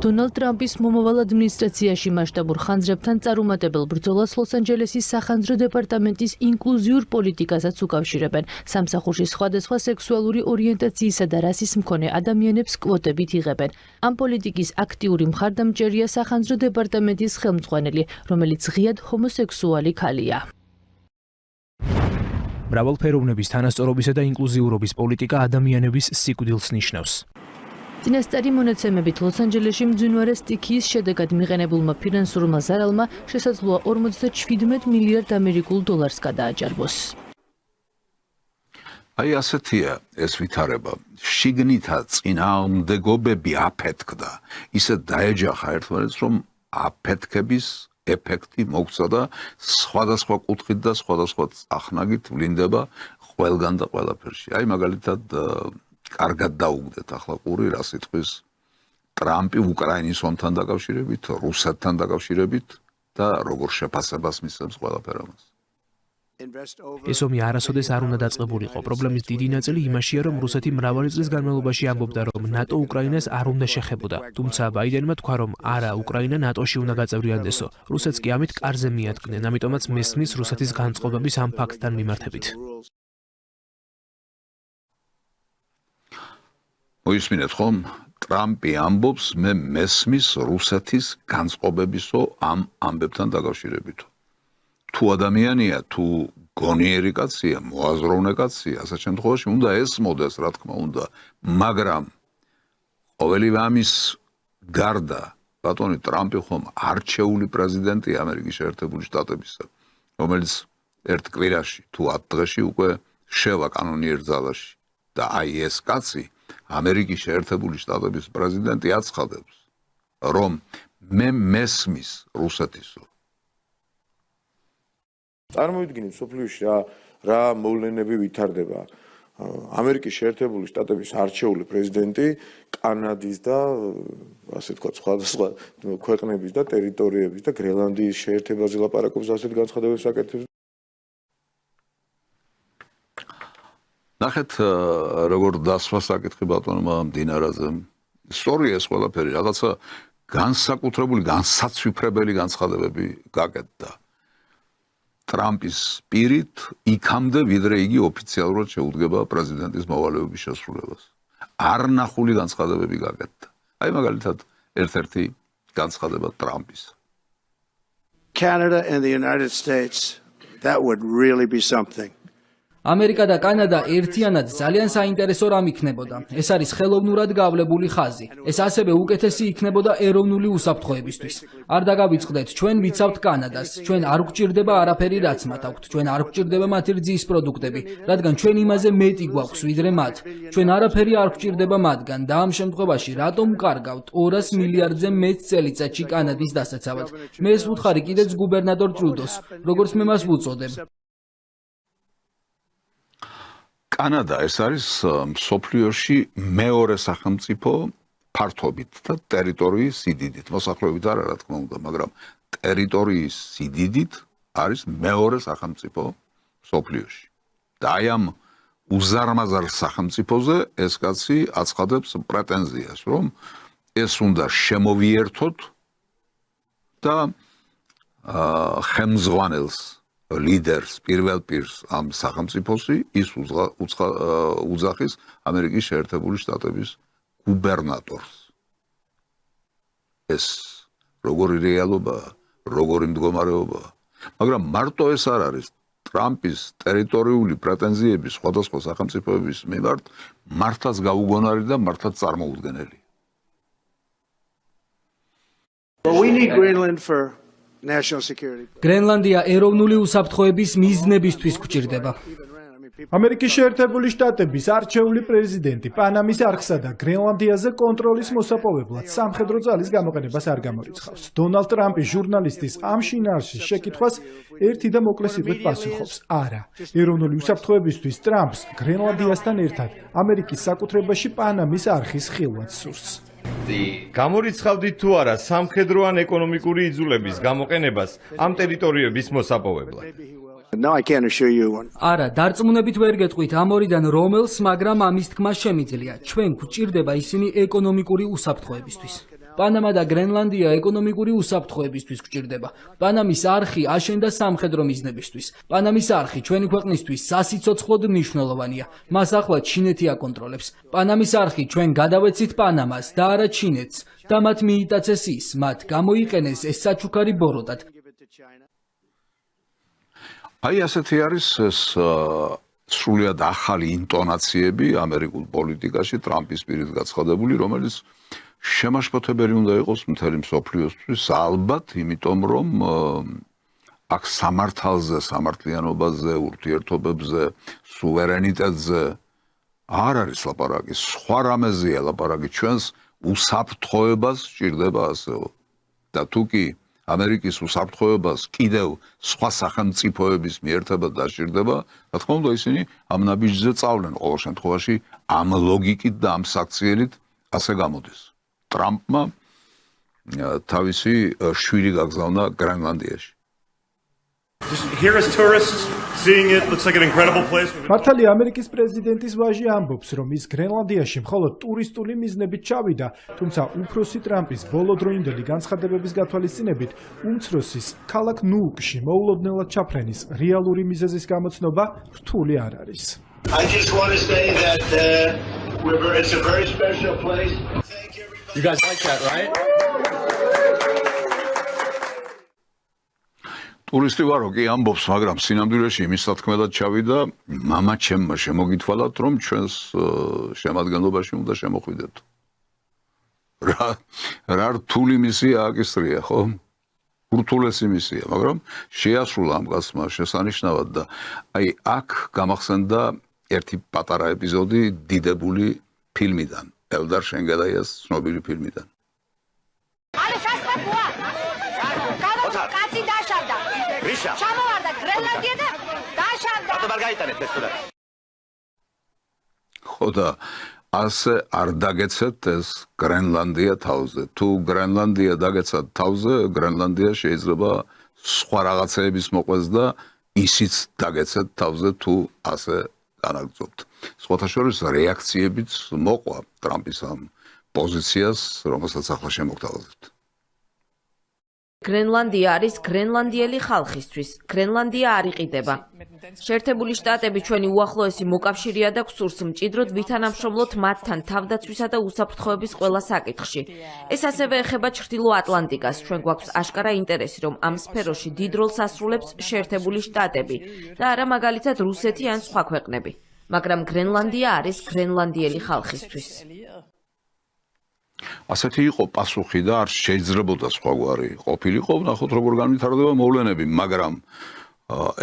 დონალდ ტრამპის მომავალ ადმინისტრაციაში მასშტაბურ ხანძრებთან წარუმატებელ ბრძოლას ლოს-ანჯელესის სახანძრო დეპარტამენტის ინკლუზიურ პოლიტიკასაც უკავშირებენ. სამსახურში სხვადასხვა სექსუალური ორიენტაციისა და რასის მქონე ადამიანებს კვოტებით იღებენ. ამ პოლიტიკის აქტიური მხარდამჭერია სახანძრო დეპარტამენტის ხელმძღვანელი, რომელიც ღიად ჰომოსექსუალი ქალია. მრავალფეროვნების თანასწორობისა და ინკლუზიურობის პოლიტიკა ადამიანების სიკვდილს ნიშნავს. წინასწარი მონაცემებით ლოს-ანჯელესში მძვინვარე სტიქიის შედეგად მიყენებულმა ფინანსურმა ზარალმა შესაძლოა 47 მილიარდ ამერიკულ დოლარს გადააჭარბოს. აი ასეთია ეს ვითარება. შიგნითა წინააღმდეგობები აფეთქდა. ისე დაეჯახა ერთმანეთს, რომ აფეთქების ეფექტი მოგცა და სხვადასხვა კუთხით და სხვადასხვა წახნაგით ვლინდება ყველგან და ყველაფერში. აი მაგალითად კარგად დაუგდეთ ახლა ყური რა სიტყვის ტრამპი უკრაინის ომთან დაკავშირებით, რუსეთთან დაკავშირებით და როგორ შეფასებას მისცემს ყველაფერ ამას. ეს ომი არასოდეს არ უნდა დაწყებულიყო. პრობლემის დიდი ნაწილი იმაშია, რომ რუსეთი მრავალი წლის განმავლობაში ამბობდა, რომ ნატო უკრაინას არ უნდა შეხებოდა. თუმცა ბაიდენმა თქვა, რომ არა, უკრაინა ნატოში უნდა გაწევრიანდესო. რუსეთს კი ამით კარზე მიადგნენ, ამიტომაც მესმის რუსეთის განწყობების ამ ფაქტთან მიმართებით. მოისმინეთ ხომ? ტრამპი ამბობს, მე მესმის რუსეთის განწყობებისო ამ ამბებთან დაკავშირებით. თუ ადამიანია, თუ გონიერი კაცია, მოაზროვნე კაცია, ასეთ შემთხვევაში უნდა ესმოდეს, რა თქმა უნდა, მაგრამ ყოველივე ამის გარდა, ბატონი ტრამპი ხომ არჩეული პრეზიდენტია ამერიკის შეერთებული შტატებისა, რომელიც ერთ კვირაში თუ 10 დღეში უკვე შევა კანონიერ ძალაში და აი ეს კაცი ამერიკის შეერთებული შტატების პრეზიდენტი აცხადებს, რომ მე მესმის რუსეთისო. წარმოვიდგინეთ სოფლიოში რა მოვლენები ვითარდება. ამერიკის შეერთებული შტატების არჩეული პრეზიდენტი კანადის და ასე თქვა სხვადასხვა ქვეყნების და ტერიტორიების და გრენლანდიის შეერთებაზე ლაპარაკობს ასეთ განცხადებებს აკეთებს. ნახეთ როგორ დასვა საკითხი ბატონმა დინარაზე. სწორია ეს ყველაფერი, რაღაცა განსაკუთრებული, განსაცვიფრებელი განცხადებები გაკეთდა. ტრამპის პირით იქამდე ვიდრე იგი ოფიციალურად შეუდგება პრეზიდენტის მოვალეობის შესრულებას. არ ნახული განცხადებები გაკეთდა. აი მაგალითად ერთ-ერთი განცხადება ტრამპის. Canada and the United States, that would really be something. ამერიკა და კანადა ერთიანად ძალიან საინტერესო რამ იქნებოდა. ეს არის ხელოვნურად გავლებული ხაზი. ეს ასევე უკეთესი იქნებოდა ეროვნული უსაფრთხოებისთვის. არ დაგავიწყდეთ, ჩვენ ვიცავთ კანადას. ჩვენ არ გვჭირდება არაფერი, რაც მათ აქვთ. ჩვენ არ გვჭირდება მათი რძის პროდუქტები, რადგან ჩვენ იმაზე მეტი გვაქვს ვიდრე მათ. ჩვენ არაფერი არ გვჭირდება მათგან და ამ შემთხვევაში რატომ ვკარგავთ 200 მილიარდზე მეტ წელიწადში კანადის დასაცავად? მე ეს ვუთხარი კიდეც გუბერნატორ ტრუდოს, როგორც მე მას ვუწოდებ. კანადა ეს არის მსოფლიოში მეორე სახელმწიფო ფართობით და ტერიტორიის სიდიდით. მოსახლეობით არა, რა თქმა უნდა, მაგრამ ტერიტორიის სიდიდით არის მეორე სახელმწიფო მსოფლიოში. და აი ამ უზარმაზარ სახელმწიფოზე ეს კაცი აცხადებს პრეტენზიას, რომ ეს უნდა შემოვიერთოთ და ხელმძღვანელს ლიდერს, პირველ პირს ამ სახელმწიფოსი ის უძახის ამერიკის შეერთებული შტატების გუბერნატორს. ეს როგორი რეალობაა, როგორი მდგომარეობაა. მაგრამ მარტო ეს არ არის ტრამპის ტერიტორიული პრეტენზიები სხვადასხვა სახელმწიფოების მიმართ მართლაც გაუგონარი და მართლაც წარმოუდგენელი. We need Greenland for national security. გრენლანდია ეროვნული უსაფრთხოების მიზნებისთვის გვჭირდება. ამერიკის შეერთებული შტატების არჩეული პრეზიდენტი პანამის არხსა და გრენლანდიაზე კონტროლის მოსაპოვებლად სამხედრო ძალის გამოყენებას არ გამორიცხავს. დონალდ ტრამპი ჟურნალისტის ამ შინაარსის შეკითხვას ერთი და მოკლე სიტყვით პასუხობს: არა. ეროვნული უსაფრთხოებისთვის ტრამპს გრენლანდიასთან ერთად ამერიკის საკუთრებაში პანამის არხის ხილვაც სურს. გამორიცხავდით თუ არა სამხედრო ან ეკონომიკური იძულების გამოყენებას ამ ტერიტორიების მოსაპოვებლად? No, I can't assure you one. არა, დარწმუნებით ვერ გეტყვით ამ ორიდან რომელს, მაგრამ ამის თქმა შემიძლია. ჩვენ გვჭირდება ისინი ეკონომიკური უსაფრთხოებისთვის. პანამა და გრენლანდია ეკონომიკური უსაფრთხოებისთვის გვჭირდება. პანამის არხი აშენდა სამხედრო მიზნებისთვის. პანამის არხი ჩვენი ქვეყნისთვის სასიცოცხლოდ მნიშვნელოვანია. მას ახლა ჩინეთი აკონტროლებს. პანამის არხი ჩვენ გადავეცით პანამას და არა ჩინეთს და მათ მიიტაცეს ის, მათ გამოიყენეს ეს საჩუქარი ბოროტად. აი ასეთი არის ეს სრულიად ახალი ინტონაციები ამერიკულ პოლიტიკაში ტრამპის პირით გაცხადებული, რომელიც შემაშფოთებელი უნდა იყოს მთელი მსოფლიოსთვის, ალბათ, იმიტომ რომ აქ სამართალზე, სამართლიანობაზე, ურთიერთობებზე, სუვერენიტეტზე არ არის ლაპარაკი, სხვა რამეზეა ლაპარაკი, ჩვენს უსაფრთხოებას სჭირდება ასეო. და თუ კი ამერიკის უსაფრთხოებას კიდევ სხვა სახელმწიფოების მიერთება დასჭირდება, რა თქმა უნდა ისინი ამ ნაბიჯზე წავლენ ყოველ შემთხვევაში ამ ლოგიკით და ამ საქციელით ასე გამოდის. ტრამპმა თავისი შვილი გაგზავნა გრენლანდიაში. Here as tourists seeing it looks like an incredible place. მართალია ამერიკის პრეზიდენტის ვაჟი ამბობს, რომ ის გრენლანდიაში მხოლოდ ტურისტული მიზნებით ჩავიდა, თუმცა უფროსი ტრამპის ბოლოდროინდელი განცხადებების გათვალისწინებით, უმცროსის ქალაქ ნუუკში მოულოდნელად ჩაფრენის რეალური მიზეზის გამოცნობა რთული არ არის. I just want to say that it's a very special place. You guys like that, right? ტურისტი ვარო კი ამბობს, მაგრამ სინამდვილეში იმის სათქმელად ჩავიდა, მამა ჩემმა შემოგითვალათ, რომ ჩვენს შემადგენლობაში უნდა შემოხვიდეთ. რა რთული მისია აკისრია, ხო? ურთულესი მისია, მაგრამ შეასრულა ამ კაცმა შესანიშნავად და აი აქ გამახსენდა ერთი პატარა ეპიზოდი დიდებული ფილმიდან, ელდარ შენგელაიას ცნობილი ფილმიდან. ჩამოვარდა გრენლანდია და დაშავდა. ხო და ასე არ დაგეცეთ ეს გრენლანდია თავზე. თუ გრენლანდია დაგეცათ თავზე, გრენლანდია შეიძლება სხვა რაღაცეების მოყვეს და ისიც დაგეცეთ თავზე თუ ასე განაგრძობთ. სხვათა შორის რეაქციებიც მოყვა ტრამპის ამ პოზიციას, რომელსაც ახლა შემოგთავაზებთ. გრენლანდია არის გრენლანდიელი ხალხისთვის. გრენლანდია არ იყიდება. შეერთებული შტატები ჩვენი უახლოესი მოკავშირეა და გვსურს მჭიდროდ ვითანამშრომლოთ მათთან თავდაცვისა და უსაფრთხოების ყველა საკითხში. ეს ასევე ეხება ჩრდილო ატლანტიკას. ჩვენ გვაქვს აშკარა ინტერესი, რომ ამ სფეროში დიდ როლს ასრულებს შეერთებული შტატები და არა მაგალითად რუსეთი ან სხვა ქვეყნები. მაგრამ გრენლანდია არის გრენლანდიელი ხალხისთვის. ასეთი იყო პასუხი და არ შეიძლებოდა სხვაგვარი ყოფილიყო, ნახოთ როგორ განვითარდება მოვლენები, მაგრამ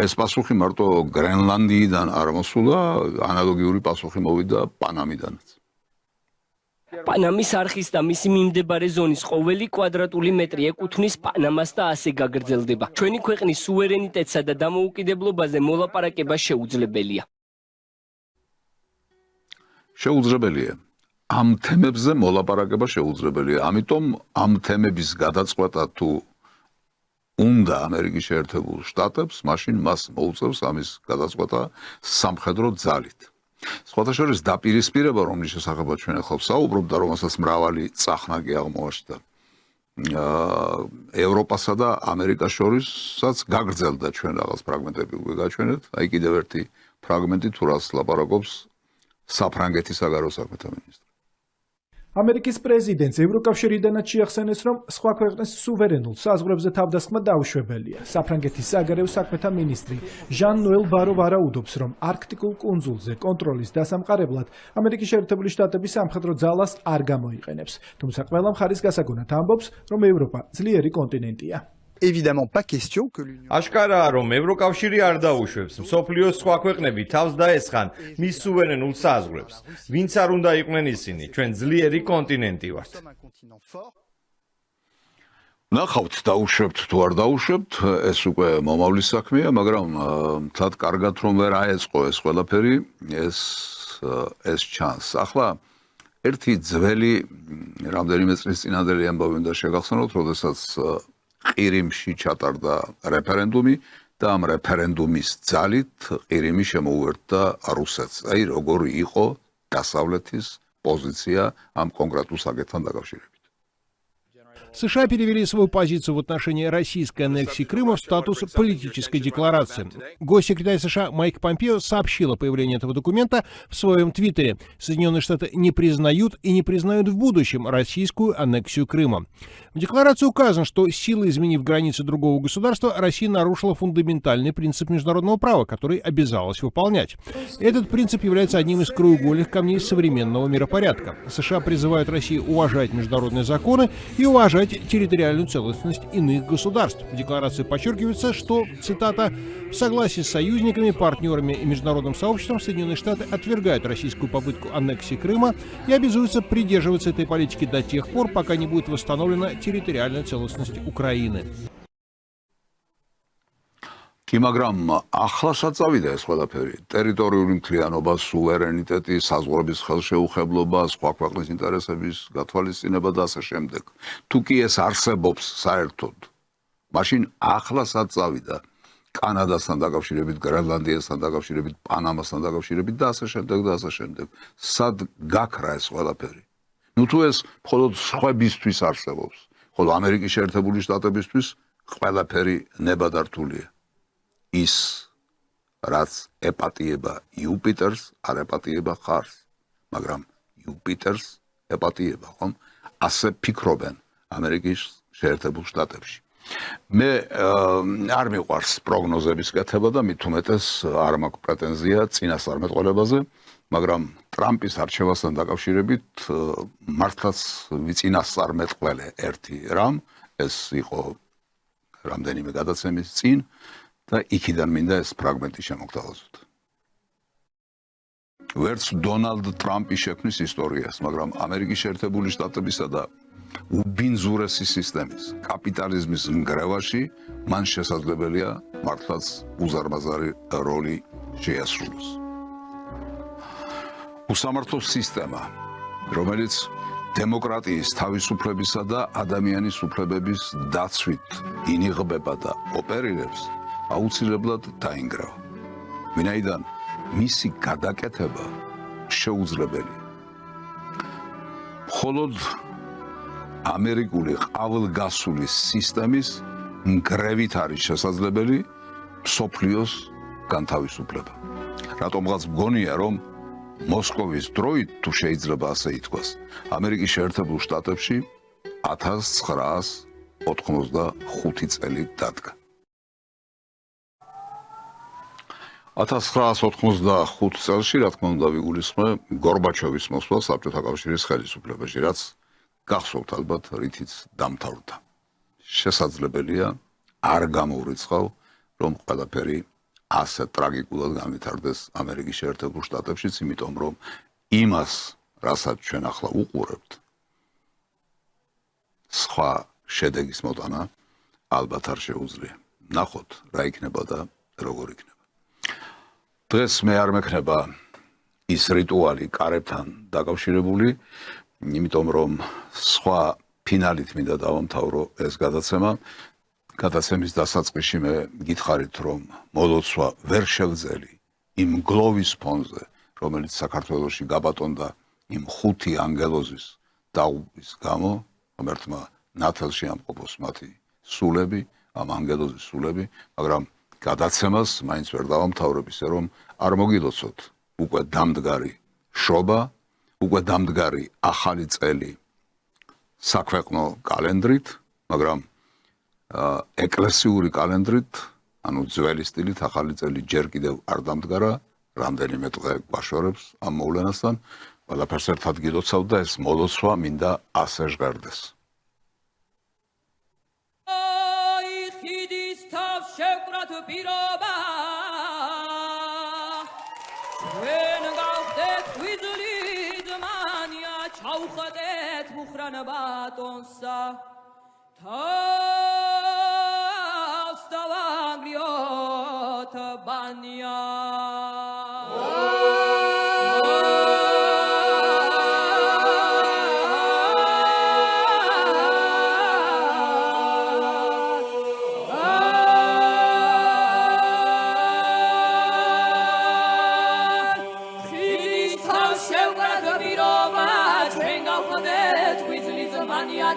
ეს პასუხი მარტო გრენლანდიიდან არ მოსულა, ანალოგიური პასუხი მოვიდა პანამიდანაც. პანამის არხის და მისი მიმდებარე ზონის ყოველი კვადრატული მეტრი ეკუთვნის პანამას და ასე გაგრძელდება. ჩვენი ქვეყნის სუვერენიტეტსა და დამოუკიდებლობაზე მოლაპარაკება შეუძლებელია. შეუძლებელია. ამ თემებზე მოლაპარაკება შეუძლებელია. ამიტომ ამ თემების გადაწყვეტა თუ უნდა ამერიკის შეერთებულ შტატებს, მაშინ მას მოუწევს ამის გადაწყვეტა სამხედრო ძალით. სხვათა შორის დაპირისპირება, რომლის შესახებაც ჩვენ ახლა ვსაუბრობთ და რომელსაც მრავალი წახნაგი აღმოაჩნდა ევროპასა და ამერიკას შორისაც გაგრძელდა ჩვენ რაღაც ფრაგმენტები უკვე გაჩვენეთ. აი კიდევ ერთი ფრაგმენტი თუ რას ლაპარაკობს საფრანგეთის საგარეო საქმეთა მინისტრი. ამერიკის პრეზიდენტს ევროკავშირიდანაც შეახსენეს, რომ სხვა ქვეყნის სუვერენულ საზღვრებზე თავდასხმა დაუშვებელია. საფრანგეთის საგარეო საქმეთა მინისტრი ჟან-ნოელ ბარო ვარაუდობს, რომ არქტიკულ კუნძულზე კონტროლის დასამყარებლად ამერიკის შეერთებული შტატები სამხედრო ძალას არ გამოიყენებს. თუმცა ყველა მხარის გასაგონად ამბობს, რომ ევროპა ძლიერი კონტინენტია. Évidemment pas question que აშკარაა რომ ევროკავშირი არ დაუშვებს მსოფლიოს სხვა ქვეყნები თავს დაესხან მის სუვერენულ საზღვრებს. ვინც არ უნდა იყვნენ ისინი, ჩვენ ძლიერი კონტინენტი ვართ. ნახავთ, დაუშვებთ თუ არ დაუშვებთ, ეს უკვე მომავლის საქმეა, მაგრამ თად კარგად რომ ვერ აეწყო ეს ყველაფერი, ეს ჩანს. ახლა ერთი ძველი რამდენიმე წლის წინანდელი ამბავი უნდა შეგახსენოთ, როდესაც ყირიმში ჩატარდა რეფერენდუმი და ამ რეფერენდუმის ძალით ყირიმი შემოუერთდა რუსეთს. აი როგორ იყო დასავლეთის позиция ამ კონკრეტულ საკითხთან დაკავშირებით. США перевели свою позицию в отношении российской аннексии Крыма в статус политической декларации. Госсекретарь США Майк Помпео сообщил о появлении этого документа в своем твиттере. Соединенные Штаты не признают и не признают в будущем российскую аннексию Крыма. В декларации указано, что силой изменив границы другого государства, Россия нарушила фундаментальный принцип международного права, который обязалась выполнять. Этот принцип является одним из краеугольных камней современного миропорядка. США призывают Россию уважать международные законы и уважать территориальную целостность иных государств. В декларации подчеркивается, что, цитата, «в согласии с союзниками, партнерами и международным сообществом Соединенные Штаты отвергают российскую попытку аннексии Крыма и обязуются придерживаться этой политики до тех пор, пока не будет восстановлена территориальная целостность Украины». კი, მაგრამ ახლასაც წავიდა ეს ყველაფერი. ტერიტორიული მთლიანობა, სუვერენიტეტი, საზღვრების ხელშეუხებლობა, სხვა ქვეყნის ინტერესების გათვალისწინება და ასე შემდეგ. თუ კი ეს არსებობს საერთოდ, მაშინ ახლასაც წავიდა კანადასთან დაკავშირებით, გრენლანდიასთან დაკავშირებით, პანამასთან დაკავშირებით და ასე შემდეგ და ასე შემდეგ. სად გაქრა ეს ყველაფერი? ნუ თუ ეს მხოლოდ სხვებისთვის არსებობს, ხოლო ამერიკის შეერთებული შტატებისთვის ყველაფერი ნებადართულია. ის რაც ეპატიება იუპიტერს, არ ეპატიება ხარს, მაგრამ იუპიტერს ეპატიება, ხომ? ასე ფიქრობენ ამერიკის შეერთებულ შტატებში. მე არ მიყვარს პროგნოზების კეთება და მით უმეტეს არ მაქვს პრეტენზია წინასწარმეტყველებაზე, მაგრამ ტრამპის არჩევასთან დაკავშირებით მართლაც ვიწინასწარმეტყველე ერთი რამ, ეს იყო რამდენიმე გადაცემის წინ და იქიდან მინდა ეს ფრაგმენტი შემოგთავაზოთ. ვერც დონალდ ტრამპი შექმნის ისტორიას, მაგრამ ამერიკის შეერთებული შტატებისა და უბინძურესი სისტემის, კაპიტალიზმის ნგრევაში მან შესაძლებელია მართლაც უზარმაზარი როლი შეასრულოს. უსამართლო სისტემა, რომელიც დემოკრატიის, თავისუფლებისა და ადამიანის უფლებების დაცვით ინიღბება და ოპერირებს, აუცილებლად დაინგრავა. ვინაიდან მისი გადაკეთება შეუძლებელია. მხოლოდ ამერიკული ყავლგასული სისტემის მგრევით არის შესაძლებელი მსოფლიოს განთავისუფლება. რატომღაც მგონია, რომ მოსკოვის დროით, თუ შეიძლება ასე ითქვას, ამერიკის შეერთებულ შტატებში 1985 წელი დადგა. 1985 წელს, რა თქმა უნდა, ვიგულისხმე გორბაჩოვის მოსვლა საბჭოთა კავშირის ხელისუფლებაში, რაც გახსოვთ ალბათ, რითიც დამთავრდა. შესაძლებელია არ გამოვრიცხავ, რომ ყველაფერი ასე ტრაგიკულად განვითარდეს ამერიკის შეერთებულ შტატებშიც, იმიტომ რომ იმას, რასაც ჩვენ ახლა უყურებთ, სხვა შედეგის მოტანა ალბათ არ შეუძლია. ნახოთ, რა იქნება და როგორ იქნება. დღეს მე არ მექნება ის რიტუალი კარებთან დაკავშირებული, იმიტომ რომ სხვა ფინალით მინდა დავამთავრო ეს გადაცემა. გადაცემის დასაწყისში მე გითხარით, რომ მოლოცვა ვერ შევძელი იმ გლოვის ფონზე, რომელიც საქართველოში გაბატონდა იმ 5 ანგელოზის დაუბის გამო, რომელთმა ნათელში ამყოფოს მათი სულები, ამ ანგელოზის სულები, მაგრამ გადაცემას მაინც ვერ დავამთავრებ ისე, რომ არ მოგილოცოთ უკვე დამდგარი შობა, უკვე დამდგარი ახალი წელი საქვეყნო კალენდრით, მაგრამ ეკლესიური კალენდრით, ანუ ძველი სტილით ახალი წელი ჯერ კიდევ არ დამდგარა, რამდენიმე დღე გვაშორებს ამ მოვლენასთან, ყველაფერს ერთად გილოცავ და ეს მოლოცვა მინდა ასე ჟღერდეს.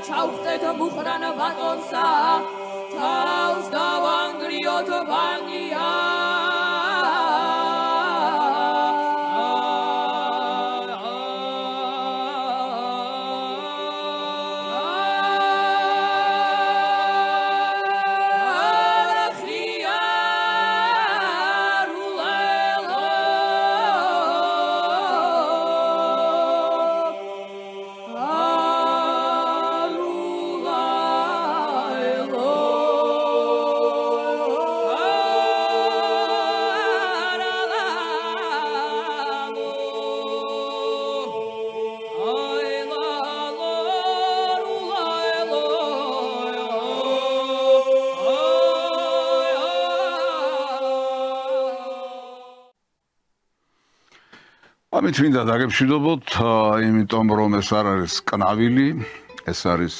ჩავხდეთ მუხრან ბატონსა თავს დავანგრიოთ ბანია ამით მინდა დაგებშვიდობოთ, იმიტომ რომ ეს არ არის კნავილი, ეს არის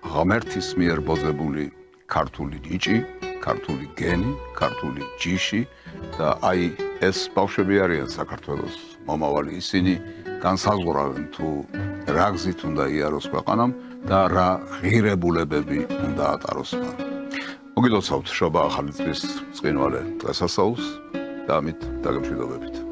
ღმერთის მიერ ბოზებული ქართული ნიჭი, ქართული გენი, ქართული ჯიში და აი ეს ბავშვები არიან საქართველოს მომავალი, ისინი განსაზღვრავენ თუ რა გზით უნდა იაროს ქვეყანამ და რა ღირებულებები უნდა ატაროს მან. მოგილოცავთ შობა ახალი წლის ბრწყინვალე დღესასწაულს და ამით დაგებშვიდობებით.